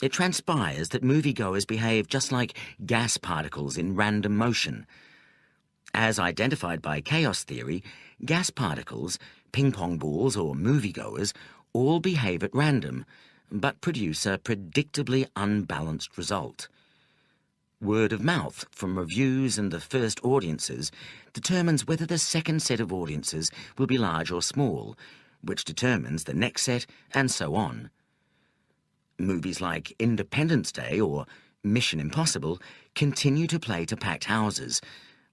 It transpires that moviegoers behave just like gas particles in random motion. As identified by chaos theory, gas particles, ping-pong balls or moviegoers all behave at random, but produce a predictably unbalanced result. Word of mouth from reviews and the first audiences determines whether the second set of audiences will be large or small, which determines the next set, and so on. Movies like Independence Day or Mission Impossible continue to play to packed houses,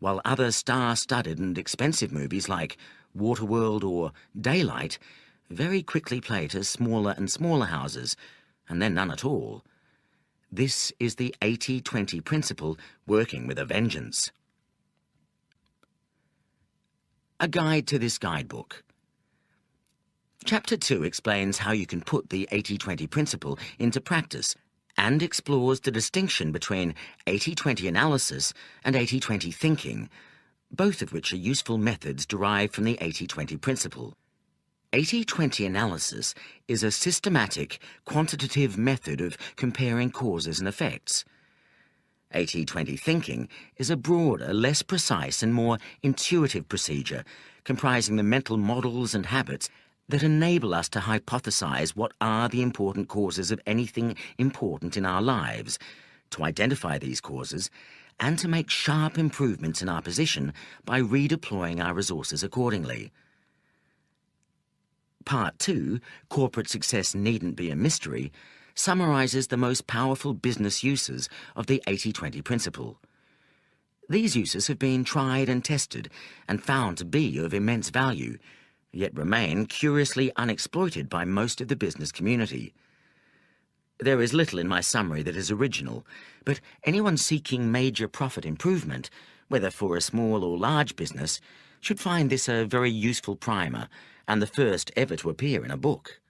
while other star-studded and expensive movies like Waterworld or Daylight very quickly play to smaller and smaller houses, and then none at all. This is the 80-20 principle working with a vengeance. A guide to this guidebook. Chapter 2 explains how you can put the 80-20 principle into practice and explores the distinction between 80-20 analysis and 80-20 thinking, both of which are useful methods derived from the 80-20 principle. 80-20 analysis is a systematic, quantitative method of comparing causes and effects. 80-20 thinking is a broader, less precise and more intuitive procedure comprising the mental models and habits that enable us to hypothesize what are the important causes of anything important in our lives, to identify these causes, and to make sharp improvements in our position by redeploying our resources accordingly. Part 2, Corporate Success Needn't Be a Mystery, summarizes the most powerful business uses of the 80-20 principle. These uses have been tried and tested and found to be of immense value, yet remain curiously unexploited by most of the business community. There is little in my summary that is original, but anyone seeking major profit improvement, whether for a small or large business, should find this a very useful primer and the first ever to appear in a book.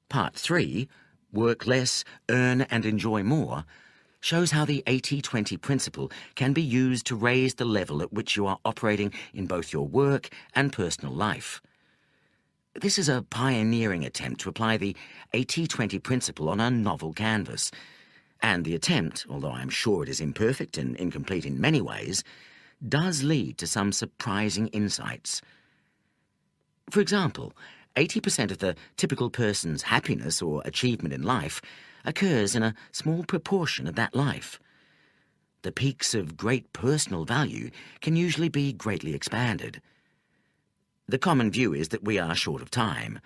Part 3, Work Less, Earn and Enjoy More, shows how the 80-20 principle can be used to raise the level at which you are operating in both your work and personal life. This is a pioneering attempt to apply the 80-20 principle on a novel canvas, and the attempt, although I am sure it is imperfect and incomplete in many ways, does lead to some surprising insights. For example, 80% of the typical person's happiness or achievement in life occurs in a small proportion of that life. The peaks of great personal value can usually be greatly expanded. The common view is that we are short of time.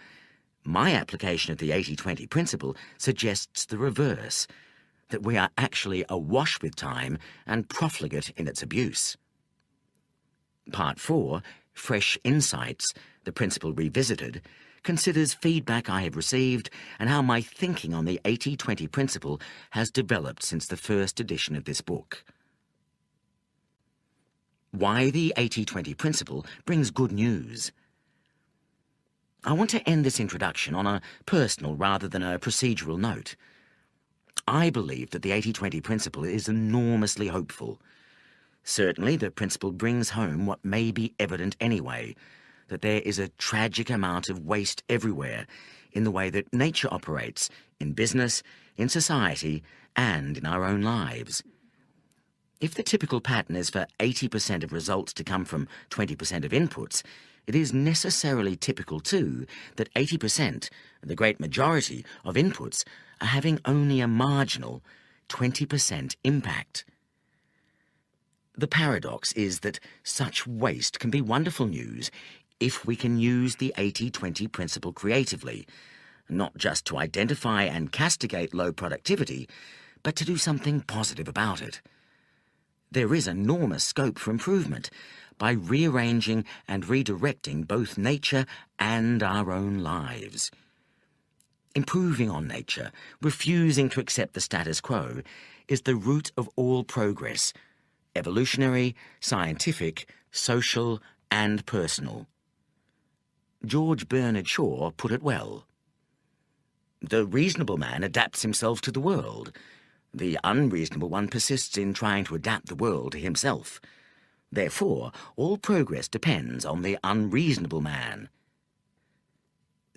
My application of the 80-20 principle suggests the reverse, that we are actually awash with time and profligate in its abuse. Part 4, Fresh Insights, the principle revisited, considers feedback I have received and how my thinking on the 80-20 principle has developed since the first edition of this book. Why the 80-20 principle brings good news. I want to end this introduction on a personal rather than a procedural note. I believe that the 80-20 principle is enormously hopeful. Certainly, the principle brings home what may be evident anyway, that there is a tragic amount of waste everywhere in the way that nature operates, in business, in society, and in our own lives. If the typical pattern is for 80% of results to come from 20% of inputs, it is necessarily typical too that 80%, the great majority of inputs, are having only a marginal 20% impact. The paradox is that such waste can be wonderful news if we can use the 80-20 principle creatively, not just to identify and castigate low productivity, but to do something positive about it. There is enormous scope for improvement by rearranging and redirecting both nature and our own lives. Improving on nature, refusing to accept the status quo, is the root of all progress, evolutionary, scientific, social, and personal. George Bernard Shaw put it well. The reasonable man adapts himself to the world. The unreasonable one persists in trying to adapt the world to himself. Therefore, all progress depends on the unreasonable man.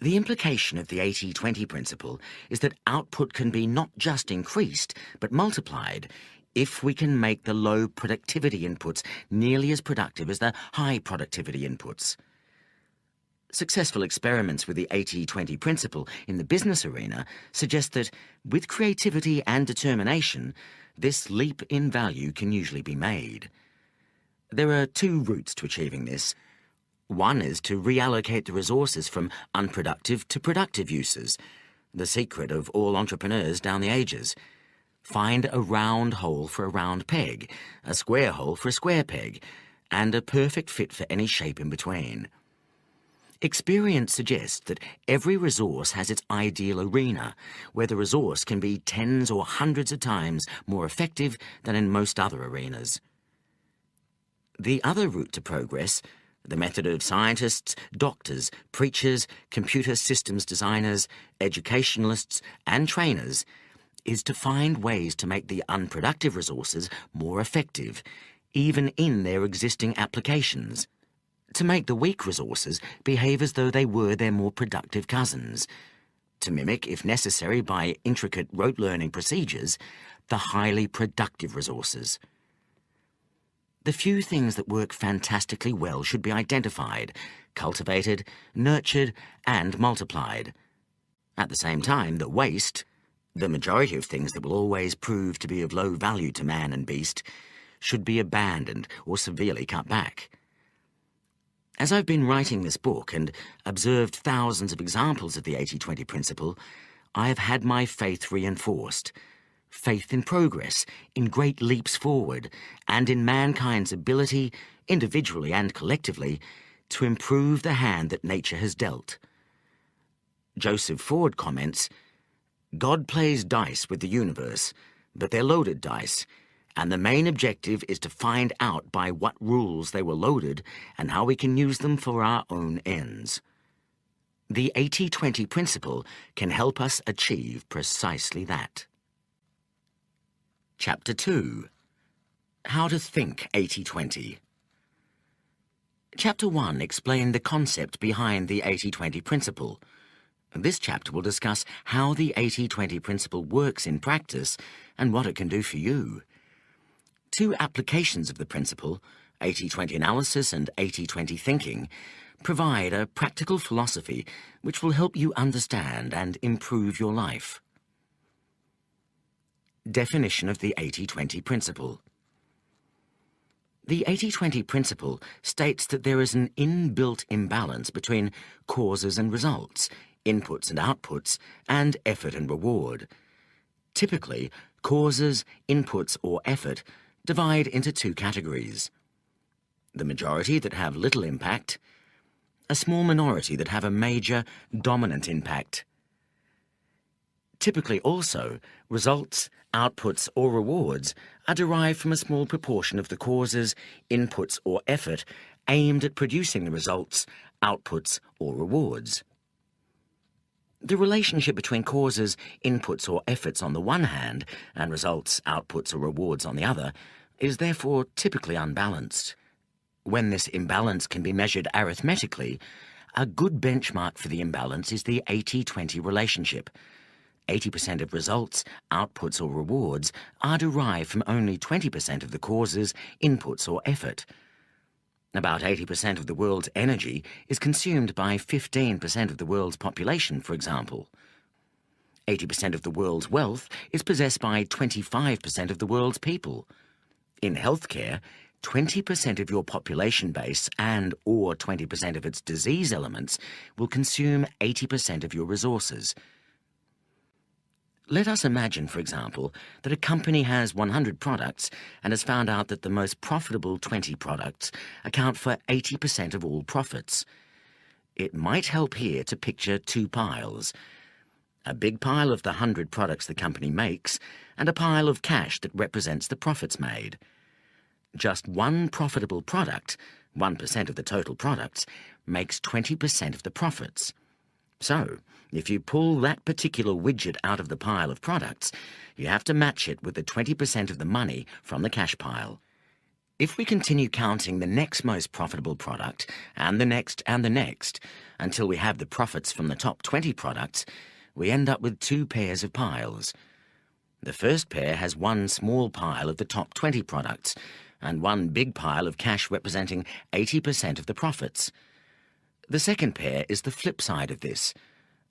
The implication of the 80-20 principle is that output can be not just increased, but multiplied if we can make the low productivity inputs nearly as productive as the high productivity inputs. Successful experiments with the 80-20 principle in the business arena suggest that, with creativity and determination, this leap in value can usually be made. There are two routes to achieving this. One is to reallocate the resources from unproductive to productive uses, the secret of all entrepreneurs down the ages. Find a round hole for a round peg, a square hole for a square peg, and a perfect fit for any shape in between. Experience suggests that every resource has its ideal arena, where the resource can be tens or hundreds of times more effective than in most other arenas. The other route to progress, the method of scientists, doctors, preachers, computer systems designers, educationalists, and trainers, is to find ways to make the unproductive resources more effective, even in their existing applications. To make the weak resources behave as though they were their more productive cousins. To mimic, if necessary by intricate rote-learning procedures, the highly productive resources. The few things that work fantastically well should be identified, cultivated, nurtured, and multiplied. At the same time, the waste, the majority of things that will always prove to be of low value to man and beast, should be abandoned or severely cut back. As I've been writing this book and observed thousands of examples of the 80-20 principle, I have had my faith reinforced. Faith in progress, in great leaps forward, and in mankind's ability, individually and collectively, to improve the hand that nature has dealt. Joseph Ford comments, "God plays dice with the universe, but they're loaded dice, and the main objective is to find out by what rules they were loaded and how we can use them for our own ends." The 80-20 principle can help us achieve precisely that. Chapter 2. How to Think 80-20. Chapter 1 explained the concept behind the 80-20 principle. This chapter will discuss how the 80-20 principle works in practice and what it can do for you. Two applications of the principle, 80-20 analysis and 80-20 thinking, provide a practical philosophy which will help you understand and improve your life. Definition of the 80-20 principle. The 80-20 principle states that there is an inbuilt imbalance between causes and results, inputs and outputs, and effort and reward. Typically, causes, inputs, or effort divide into two categories: the majority that have little impact, a small minority that have a major, dominant impact. Typically also, results, outputs, or rewards are derived from a small proportion of the causes, inputs, or effort aimed at producing the results, outputs, or rewards. The relationship between causes, inputs, or efforts on the one hand, and results, outputs, or rewards on the other, is therefore typically unbalanced. When this imbalance can be measured arithmetically, a good benchmark for the imbalance is the 80-20 relationship. 80% of results, outputs, or rewards are derived from only 20% of the causes, inputs, or effort. About 80% of the world's energy is consumed by 15% of the world's population, for example. 80% of the world's wealth is possessed by 25% of the world's people. In healthcare, 20% of your population base and/or 20% of its disease elements will consume 80% of your resources. Let us imagine, for example, that a company has 100 products and has found out that the most profitable 20 products account for 80% of all profits. It might help here to picture two piles: a big pile of the 100 products the company makes and a pile of cash that represents the profits made. Just one profitable product, 1% of the total products, makes 20% of the profits. So, if you pull that particular widget out of the pile of products, you have to match it with the 20% of the money from the cash pile. If we continue counting the next most profitable product, and the next, until we have the profits from the top 20 products, we end up with two pairs of piles. The first pair has one small pile of the top 20 products, and one big pile of cash representing 80% of the profits. The second pair is the flip side of this.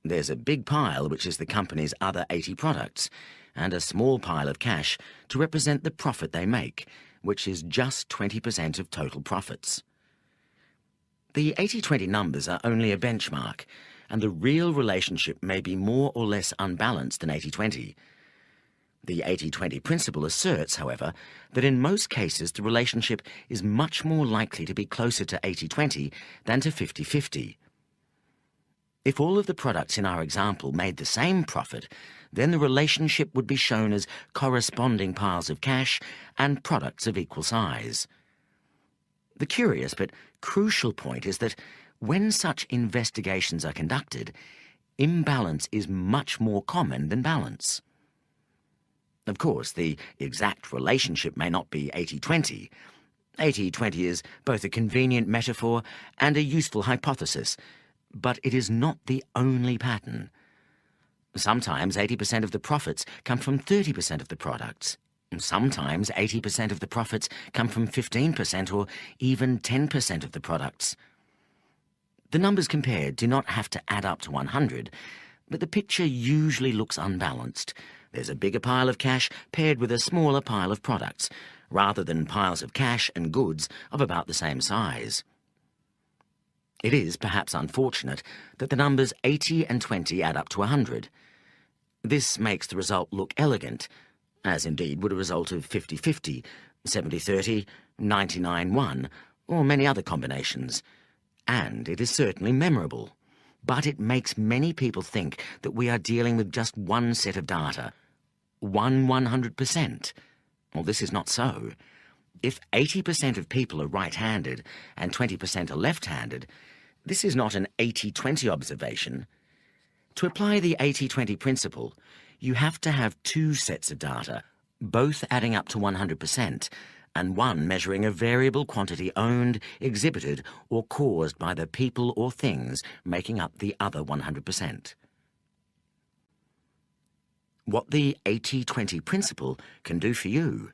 There's a big pile, which is the company's other 80 products, and a small pile of cash to represent the profit they make, which is just 20% of total profits. The 80-20 numbers are only a benchmark, and the real relationship may be more or less unbalanced than 80-20. The 80-20 principle asserts, however, that in most cases the relationship is much more likely to be closer to 80-20 than to 50-50. If all of the products in our example made the same profit, then the relationship would be shown as corresponding piles of cash and products of equal size. The curious but crucial point is that when such investigations are conducted, imbalance is much more common than balance. Of course, the exact relationship may not be 80-20. 80-20 is both a convenient metaphor and a useful hypothesis, but it is not the only pattern. Sometimes 80% of the profits come from 30% of the products. Sometimes 80% of the profits come from 15% or even 10% of the products. The numbers compared do not have to add up to 100, but the picture usually looks unbalanced. There's a bigger pile of cash paired with a smaller pile of products, rather than piles of cash and goods of about the same size. It is perhaps unfortunate that the numbers 80 and 20 add up to 100. This makes the result look elegant, as indeed would a result of 50-50, 70-30, 99-1, or many other combinations. And it is certainly memorable. But it makes many people think that we are dealing with just one set of data, one 100%. Well, this is not so. If 80% of people are right-handed and 20% are left-handed, this is not an 80-20 observation. To apply the 80-20 principle, you have to have two sets of data, both adding up to 100%, and one measuring a variable quantity owned, exhibited, or caused by the people or things making up the other 100%. What the 80-20 principle can do for you.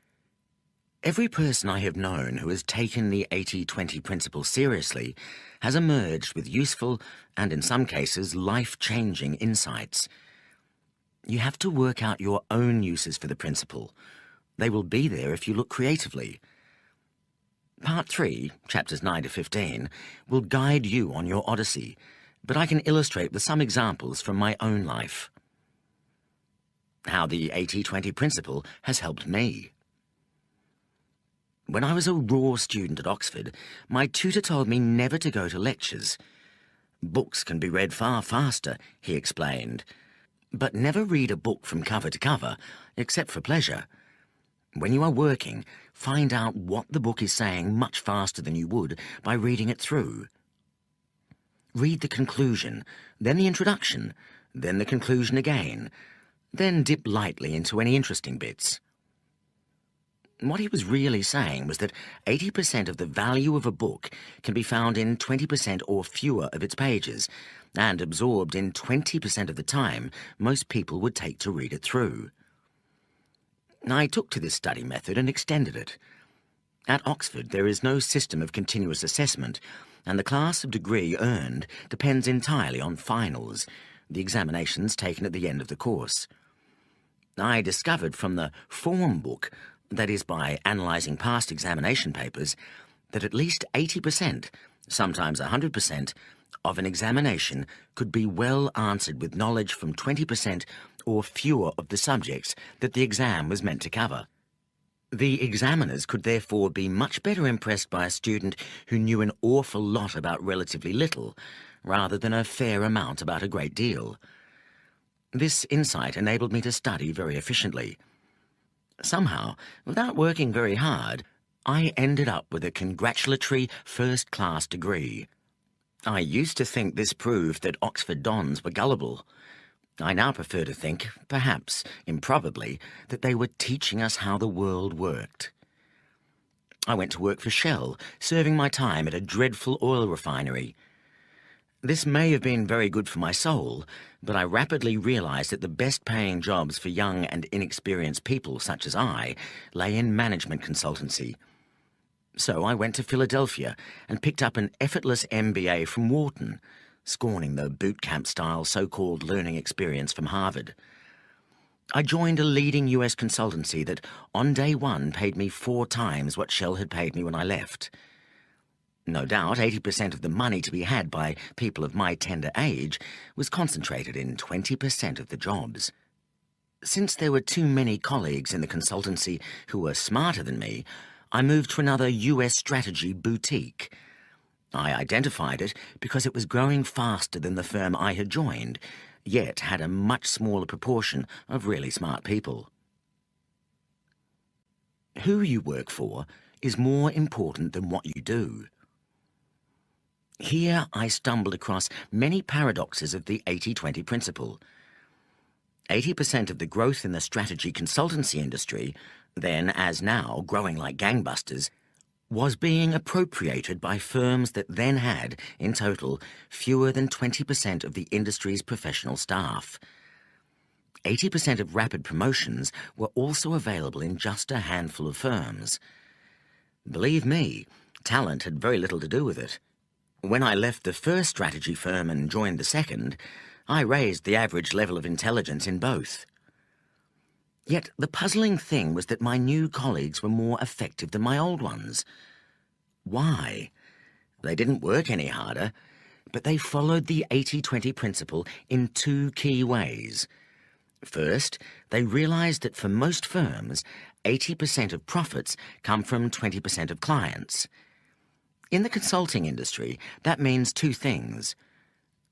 Every person I have known who has taken the 80-20 principle seriously has emerged with useful and, in some cases, life-changing insights. You have to work out your own uses for the principle. They will be there if you look creatively. Part 3, chapters 9 to 15, will guide you on your odyssey, but I can illustrate with some examples from my own life. How the 80-20 principle has helped me. When I was a raw student at Oxford, my tutor told me never to go to lectures. Books can be read far faster, he explained, but never read a book from cover to cover, except for pleasure. When you are working, find out what the book is saying much faster than you would by reading it through. Read the conclusion, then the introduction, then the conclusion again, then dip lightly into any interesting bits. What he was really saying was that 80% of the value of a book can be found in 20% or fewer of its pages, and absorbed in 20% of the time most people would take to read it through. I took to this study method and extended it. At Oxford, there is no system of continuous assessment, and the class of degree earned depends entirely on finals, the examinations taken at the end of the course. I discovered from the form book, that is by analysing past examination papers, that at least 80%, sometimes 100%, of an examination could be well answered with knowledge from 20% or fewer of the subjects that the exam was meant to cover. The examiners could therefore be much better impressed by a student who knew an awful lot about relatively little, rather than a fair amount about a great deal. This insight enabled me to study very efficiently. Somehow, without working very hard, I ended up with a congratulatory first-class degree. I used to think this proved that Oxford dons were gullible. I now prefer to think, perhaps improbably, that they were teaching us how the world worked. I went to work for Shell, serving my time at a dreadful oil refinery. This may have been very good for my soul, but I rapidly realised that the best-paying jobs for young and inexperienced people such as I lay in management consultancy. So I went to Philadelphia and picked up an effortless MBA from Wharton, scorning the boot camp-style so-called learning experience from Harvard. I joined a leading US consultancy that, on day one, paid me 4 times what Shell had paid me when I left. No doubt 80% of the money to be had by people of my tender age was concentrated in 20% of the jobs. Since there were too many colleagues in the consultancy who were smarter than me, I moved to another US strategy boutique. I identified it because it was growing faster than the firm I had joined, yet had a much smaller proportion of really smart people. Who you work for is more important than what you do. Here I stumbled across many paradoxes of the 80-20 principle. 80% of the growth in the strategy consultancy industry, then as now growing like gangbusters, was being appropriated by firms that then had, in total, fewer than 20% of the industry's professional staff. 80% of rapid promotions were also available in just a handful of firms. Believe me, talent had very little to do with it. When I left the first strategy firm and joined the second, I raised the average level of intelligence in both. Yet the puzzling thing was that my new colleagues were more effective than my old ones. Why? They didn't work any harder, but they followed the 80-20 principle in 2 key ways. First, they realized that for most firms, 80% of profits come from 20% of clients. In the consulting industry, that means 2 things: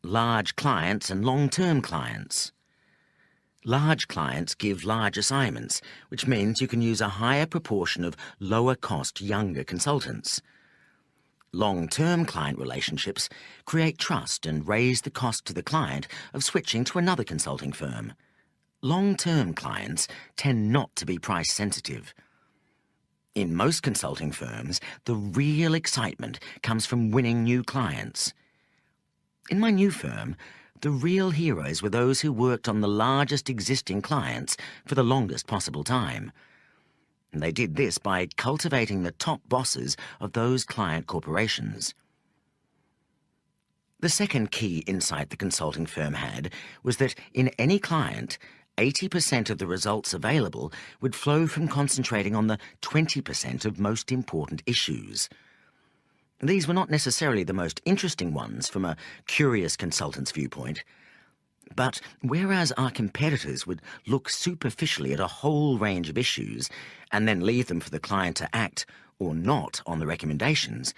large clients and long-term clients. Large clients give large assignments, which means you can use a higher proportion of lower-cost younger consultants. Long-term client relationships create trust and raise the cost to the client of switching to another consulting firm. Long-term clients tend not to be price-sensitive. In most consulting firms, the real excitement comes from winning new clients. In my new firm, the real heroes were those who worked on the largest existing clients for the longest possible time. And they did this by cultivating the top bosses of those client corporations. The second key insight the consulting firm had was that in any client, 80% of the results available would flow from concentrating on the 20% of most important issues. These were not necessarily the most interesting ones from a curious consultant's viewpoint, but whereas our competitors would look superficially at a whole range of issues and then leave them for the client to act or not on the recommendations,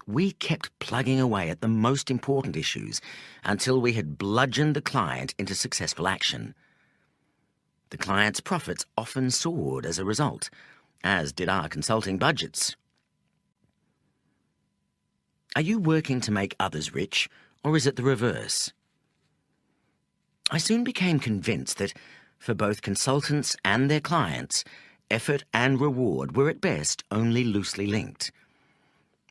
we kept plugging away at the most important issues until we had bludgeoned the client into successful action. The client's profits often soared as a result, as did our consulting budgets. Are you working to make others rich, or is it the reverse? I soon became convinced that, for both consultants and their clients, effort and reward were at best only loosely linked.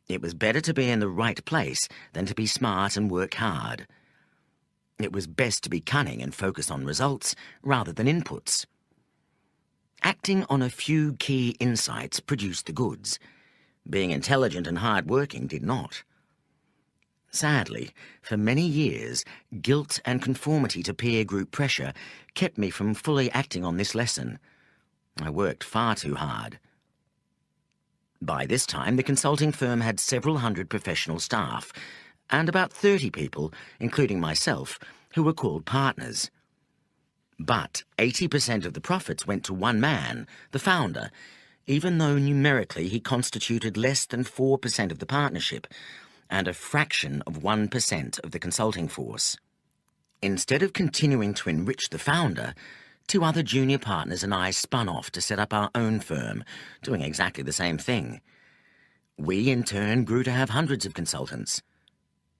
It was better to be in the right place than to be smart and work hard. It was best to be cunning and focus on results rather than inputs. Acting on a few key insights produced the goods. Being intelligent and hard-working did not. Sadly, for many years, guilt and conformity to peer group pressure kept me from fully acting on this lesson. I worked far too hard. By this time, the consulting firm had several hundred professional staff, and about 30 people, including myself, who were called partners. But 80% of the profits went to one man, the founder, even though numerically he constituted less than 4% of the partnership and a fraction of 1% of the consulting force. Instead of continuing to enrich the founder, 2 other junior partners and I spun off to set up our own firm, doing exactly the same thing. We, in turn, grew to have hundreds of consultants.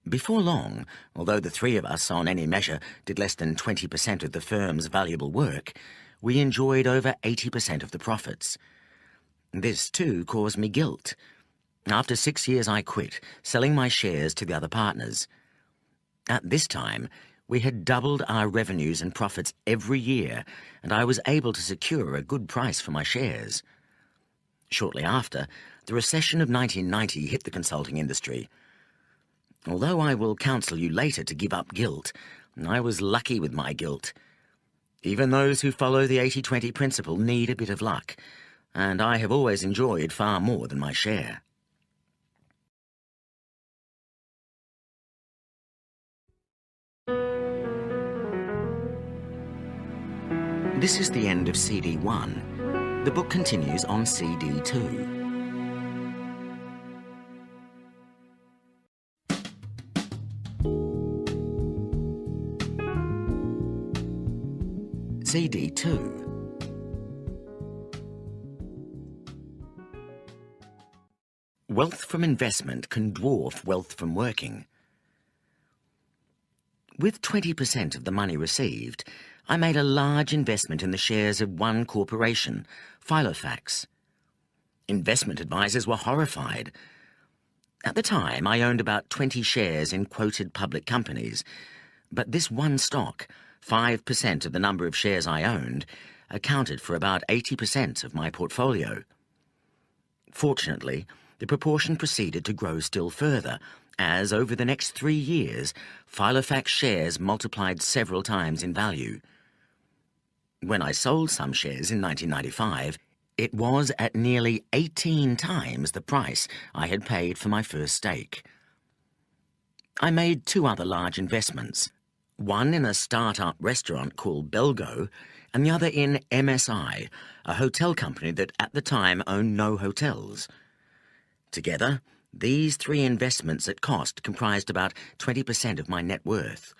Before long, although the 3 of us, on any measure, did less than 20% of the firm's valuable work, we enjoyed over 80% of the profits. This, too, caused me guilt. After 6 years, I quit, selling my shares to the other partners. At this time, we had doubled our revenues and profits every year, and I was able to secure a good price for my shares. Shortly after, the recession of 1990 hit the consulting industry. Although I will counsel you later to give up guilt, I was lucky with my guilt. Even those who follow the 80-20 principle need a bit of luck, and I have always enjoyed far more than my share. This is the end of CD 1. The book continues on CD 2. CD 2. Wealth from investment can dwarf wealth from working. With 20% of the money received, I made a large investment in the shares of one corporation, Filofax. Investment advisors were horrified. At the time, I owned about 20 shares in quoted public companies, but this one stock, 5% of the number of shares I owned, accounted for about 80% of my portfolio. Fortunately, the proportion proceeded to grow still further, as over the next 3 years, Filofax shares multiplied several times in value. When I sold some shares in 1995, it was at nearly 18 times the price I had paid for my first stake. I made 2 other large investments, one in a start-up restaurant called Belgo, and the other in MSI, a hotel company that at the time owned no hotels. Together, these 3 investments at cost comprised about 20% of my net worth,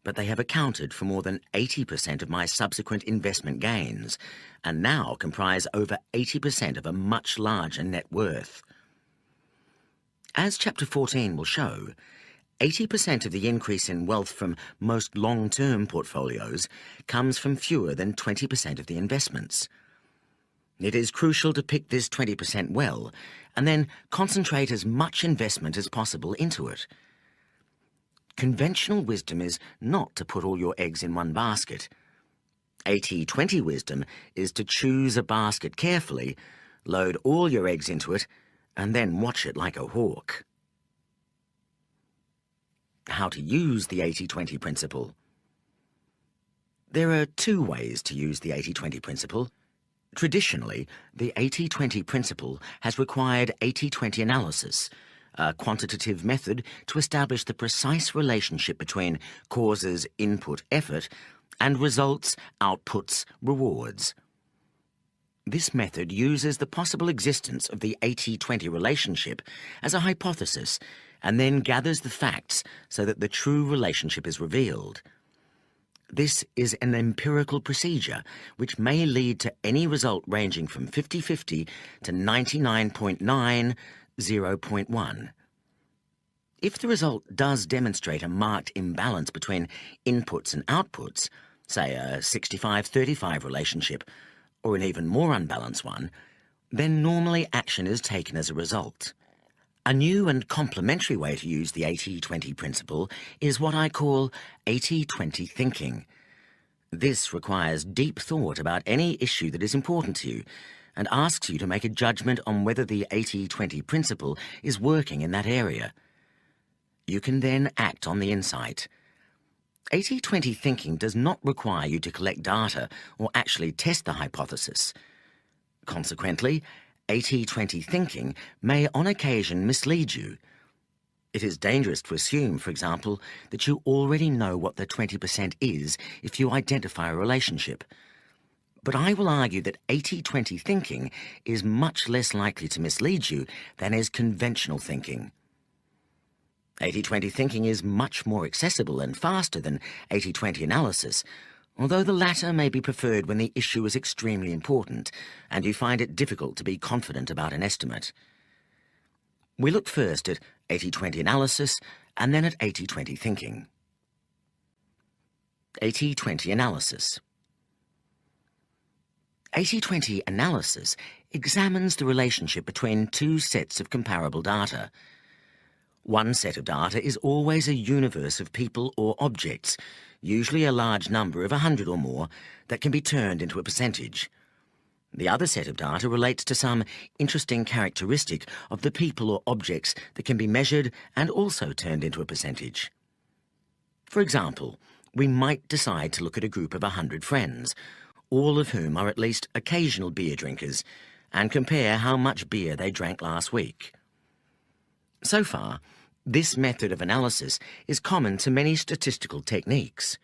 but they have accounted for more than 80% of my subsequent investment gains, and now comprise over 80% of a much larger net worth. As Chapter 14 will show, 80% of the increase in wealth from most long-term portfolios comes from fewer than 20% of the investments. It is crucial to pick this 20% well, and then concentrate as much investment as possible into it. Conventional wisdom is not to put all your eggs in one basket. 80-20 wisdom is to choose a basket carefully, load all your eggs into it, and then watch it like a hawk. How to use the 80-20 principle. There are 2 ways to use the 80-20 principle. Traditionally, the 80-20 principle has required 80-20 analysis, a quantitative method to establish the precise relationship between causes, input, effort, and results, outputs, rewards. This method uses the possible existence of the 80-20 relationship as a hypothesis and then gathers the facts so that the true relationship is revealed. This is an empirical procedure which may lead to any result ranging from 50-50 to 99.90.1. If the result does demonstrate a marked imbalance between inputs and outputs, say a 65-35 relationship, or an even more unbalanced one, then normally action is taken as a result. A new and complementary way to use the 80-20 principle is what I call 80-20 thinking. This requires deep thought about any issue that is important to you and asks you to make a judgment on whether the 80-20 principle is working in that area. You can then act on the insight. 80-20 thinking does not require you to collect data or actually test the hypothesis. Consequently, 80-20 thinking may on occasion mislead you. It is dangerous to assume, for example, that you already know what the 20% is if you identify a relationship. But I will argue that 80-20 thinking is much less likely to mislead you than is conventional thinking. 80-20 thinking is much more accessible and faster than 80-20 analysis, although the latter may be preferred when the issue is extremely important and you find it difficult to be confident about an estimate. We look first at 80-20 analysis and then at 80-20 thinking. 80-20 analysis. 80-20 analysis examines the relationship between two sets of comparable data. One set of data is always a universe of people or objects, usually a large number of 100 or more, that can be turned into a percentage. The other set of data relates to some interesting characteristic of the people or objects that can be measured and also turned into a percentage. For example, we might decide to look at a group of 100 friends, all of whom are at least occasional beer drinkers, and compare how much beer they drank last week. So far, this method of analysis is common to many statistical techniques.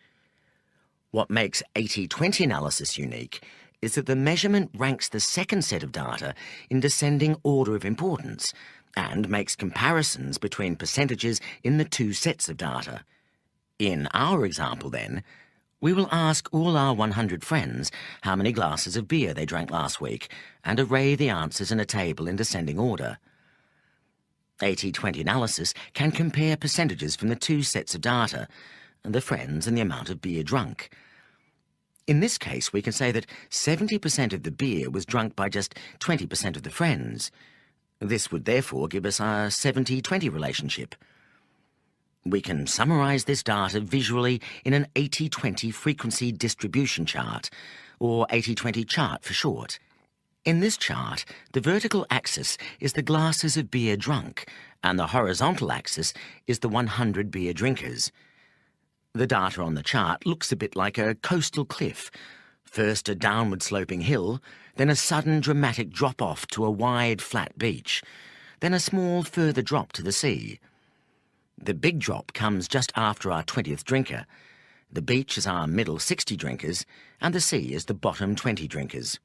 What makes 80-20 analysis unique is that the measurement ranks the second set of data in descending order of importance and makes comparisons between percentages in the two sets of data. In our example, then, we will ask all our 100 friends how many glasses of beer they drank last week and array the answers in a table in descending order. 80-20 analysis can compare percentages from the two sets of data, the friends and the amount of beer drunk. In this case, we can say that 70% of the beer was drunk by just 20% of the friends. This would therefore give us a 70-20 relationship. We can summarise this data visually in an 80-20 frequency distribution chart, or 80-20 chart for short. In this chart, the vertical axis is the glasses of beer drunk, and the horizontal axis is the 100 beer drinkers. The data on the chart looks a bit like a coastal cliff. First a downward sloping hill, then a sudden dramatic drop-off to a wide flat beach, then a small further drop to the sea. The big drop comes just after our 20th drinker. The beach is our middle 60 drinkers, and the sea is the bottom 20 drinkers.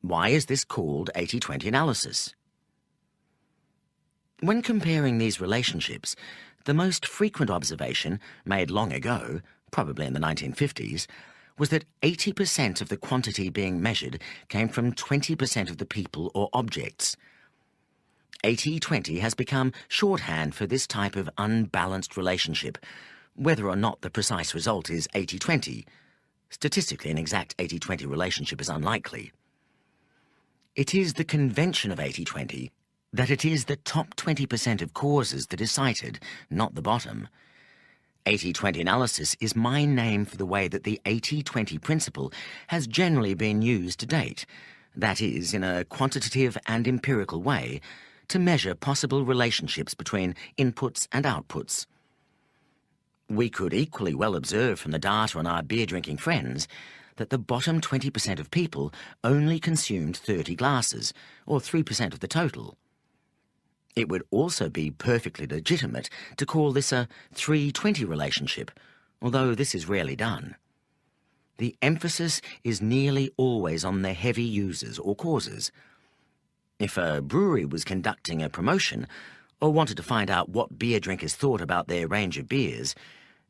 Why is this called 80-20 analysis? When comparing these relationships, the most frequent observation, made long ago, probably in the 1950s, was that 80% of the quantity being measured came from 20% of the people or objects. 80-20 has become shorthand for this type of unbalanced relationship, whether or not the precise result is 80-20. Statistically, an exact 80-20 relationship is unlikely. It is the convention of 80-20 that it is the top 20% of causes that is cited, not the bottom. 80-20 analysis is my name for the way that the 80-20 principle has generally been used to date, that is, in a quantitative and empirical way, to measure possible relationships between inputs and outputs. We could equally well observe from the data on our beer-drinking friends that the bottom 20% of people only consumed 30 glasses, or 3% of the total. It would also be perfectly legitimate to call this a 3-20 relationship, although this is rarely done. The emphasis is nearly always on the heavy users or causes. If a brewery was conducting a promotion or wanted to find out what beer drinkers thought about their range of beers,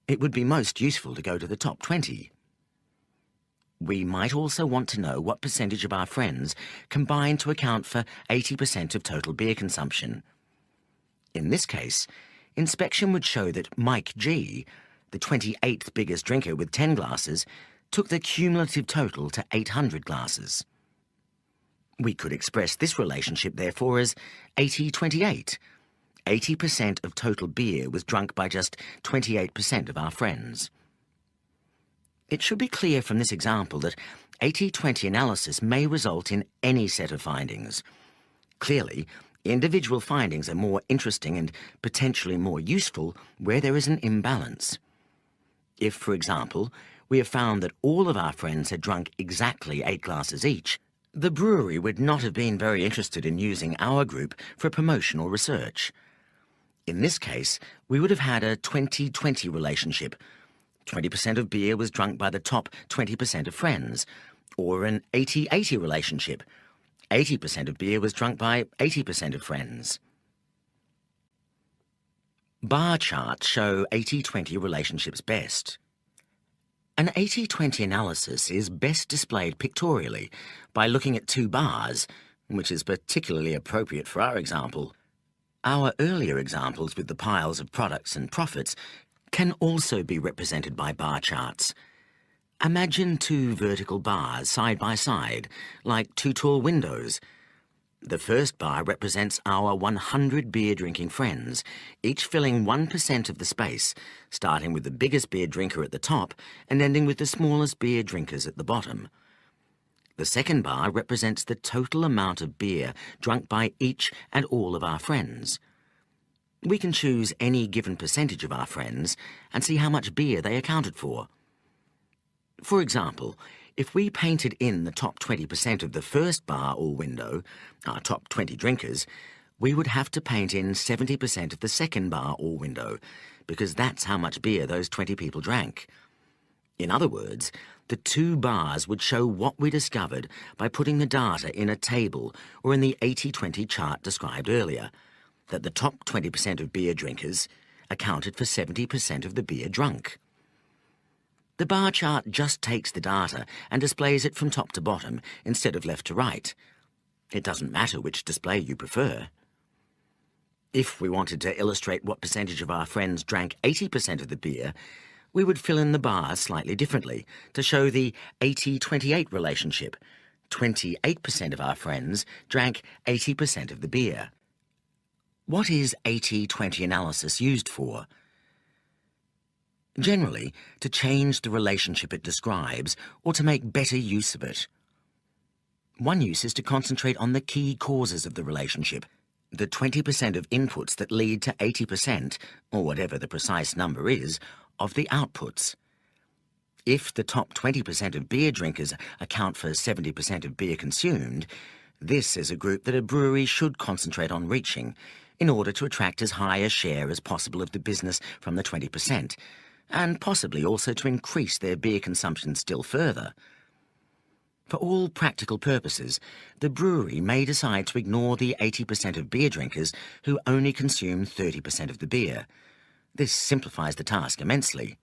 it would be most useful to go to the top 20. We might also want to know what percentage of our friends combine to account for 80% of total beer consumption. In this case, inspection would show that Mike G, the 28th biggest drinker with 10 glasses, took the cumulative total to 800 glasses. We could express this relationship, therefore, as 80-28. 80% of total beer was drunk by just 28% of our friends. It should be clear from this example that 80-20 analysis may result in any set of findings. Clearly, individual findings are more interesting and potentially more useful where there is an imbalance. If, for example, we have found that all of our friends had drunk exactly 8 glasses each, the brewery would not have been very interested in using our group for promotion or research. In this case, we would have had a 20-20 relationship. 20% of beer was drunk by the top 20% of friends, or an 80-80 relationship. 80% of beer was drunk by 80% of friends. Bar charts show 80-20 relationships best. An 80-20 analysis is best displayed pictorially by looking at 2 bars, which is particularly appropriate for our example. Our earlier examples with the piles of products and profits can also be represented by bar charts. Imagine two vertical bars side by side, like two tall windows. The first bar represents our 100 beer-drinking friends, each filling 1% of the space, starting with the biggest beer drinker at the top and ending with the smallest beer drinkers at the bottom. The second bar represents the total amount of beer drunk by each and all of our friends. We can choose any given percentage of our friends and see how much beer they accounted for. For example, if we painted in the top 20% of the first bar or window, our top 20 drinkers, we would have to paint in 70% of the second bar or window, because that's how much beer those 20 people drank. In other words, the two bars would show what we discovered by putting the data in a table or in the 80-20 chart described earlier, that the top 20% of beer drinkers accounted for 70% of the beer drunk. The bar chart just takes the data and displays it from top to bottom instead of left to right. It doesn't matter which display you prefer. If we wanted to illustrate what percentage of our friends drank 80% of the beer, we would fill in the bars slightly differently to show the 80-28 relationship. 28% of our friends drank 80% of the beer. What is 80-20 analysis used for? Generally, to change the relationship it describes or to make better use of it. One use is to concentrate on the key causes of the relationship, the 20% of inputs that lead to 80%, or whatever the precise number is, of the outputs. If the top 20% of beer drinkers account for 70% of beer consumed, this is a group that a brewery should concentrate on reaching in order to attract as high a share as possible of the business from the 20%, and possibly also to increase their beer consumption still further. For all practical purposes, the brewery may decide to ignore the 80% of beer drinkers who only consume 30% of the beer. This simplifies the task immensely.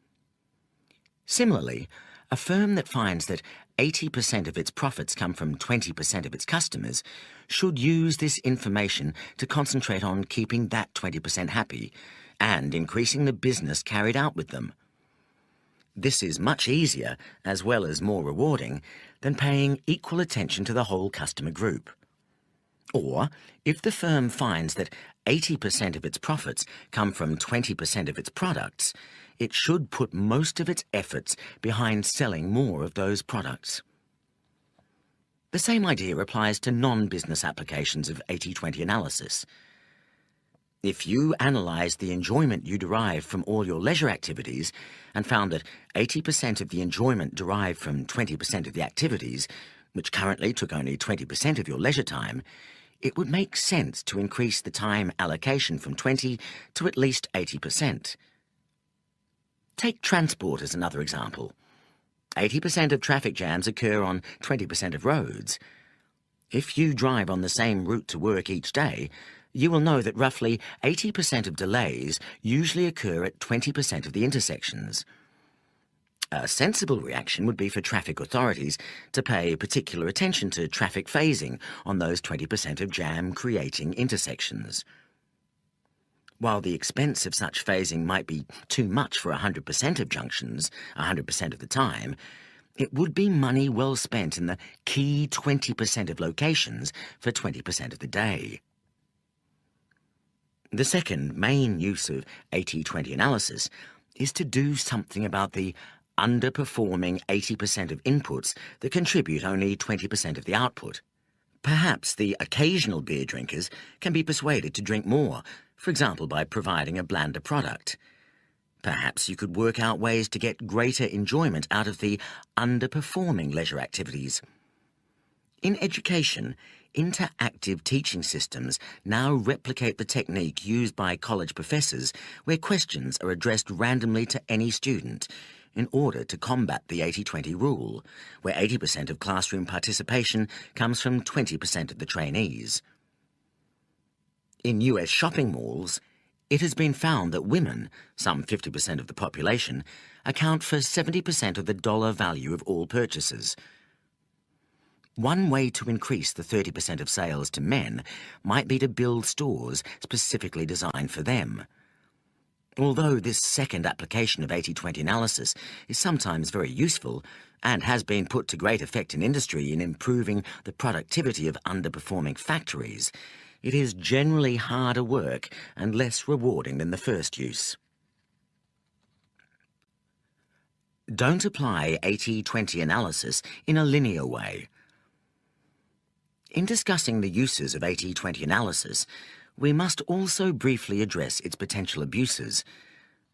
Similarly, a firm that finds that 80% of its profits come from 20% of its customers should use this information to concentrate on keeping that 20% happy and increasing the business carried out with them. This is much easier, as well as more rewarding, than paying equal attention to the whole customer group. Or, if the firm finds that 80% of its profits come from 20% of its products, it should put most of its efforts behind selling more of those products. The same idea applies to non-business applications of 80-20 analysis. If you analysed the enjoyment you derive from all your leisure activities and found that 80% of the enjoyment derived from 20% of the activities, which currently took only 20% of your leisure time, it would make sense to increase the time allocation from 20 to at least 80%. Take transport as another example. 80% of traffic jams occur on 20% of roads. If you drive on the same route to work each day, you will know that roughly 80% of delays usually occur at 20% of the intersections. A sensible reaction would be for traffic authorities to pay particular attention to traffic phasing on those 20% of jam-creating intersections. While the expense of such phasing might be too much for 100% of junctions, 100% of the time, it would be money well spent in the key 20% of locations for 20% of the day. The second main use of 80-20 analysis is to do something about the underperforming 80% of inputs that contribute only 20% of the output. Perhaps the occasional beer drinkers can be persuaded to drink more, for example by providing a blander product. Perhaps you could work out ways to get greater enjoyment out of the underperforming leisure activities. In education, interactive teaching systems now replicate the technique used by college professors where questions are addressed randomly to any student in order to combat the 80-20 rule, where 80% of classroom participation comes from 20% of the trainees. In US shopping malls, it has been found that women, some 50% of the population, account for 70% of the dollar value of all purchases. One way to increase the 30% of sales to men might be to build stores specifically designed for them. Although this second application of 80-20 analysis is sometimes very useful and has been put to great effect in industry in improving the productivity of underperforming factories, it is generally harder work and less rewarding than the first use. Don't apply 80-20 analysis in a linear way. In discussing the uses of 80-20 analysis, we must also briefly address its potential abuses.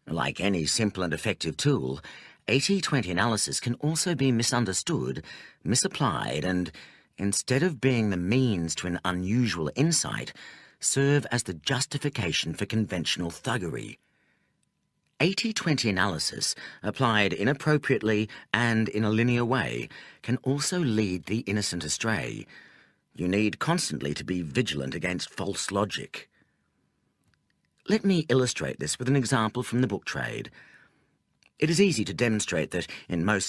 Like any simple and effective tool, 80-20 analysis can also be misunderstood, misapplied, and, instead of being the means to an unusual insight, serve as the justification for conventional thuggery. 80-20 analysis, applied inappropriately and in a linear way, can also lead the innocent astray. You need constantly to be vigilant against false logic. Let me illustrate this with an example from the book trade. It is easy to demonstrate that in most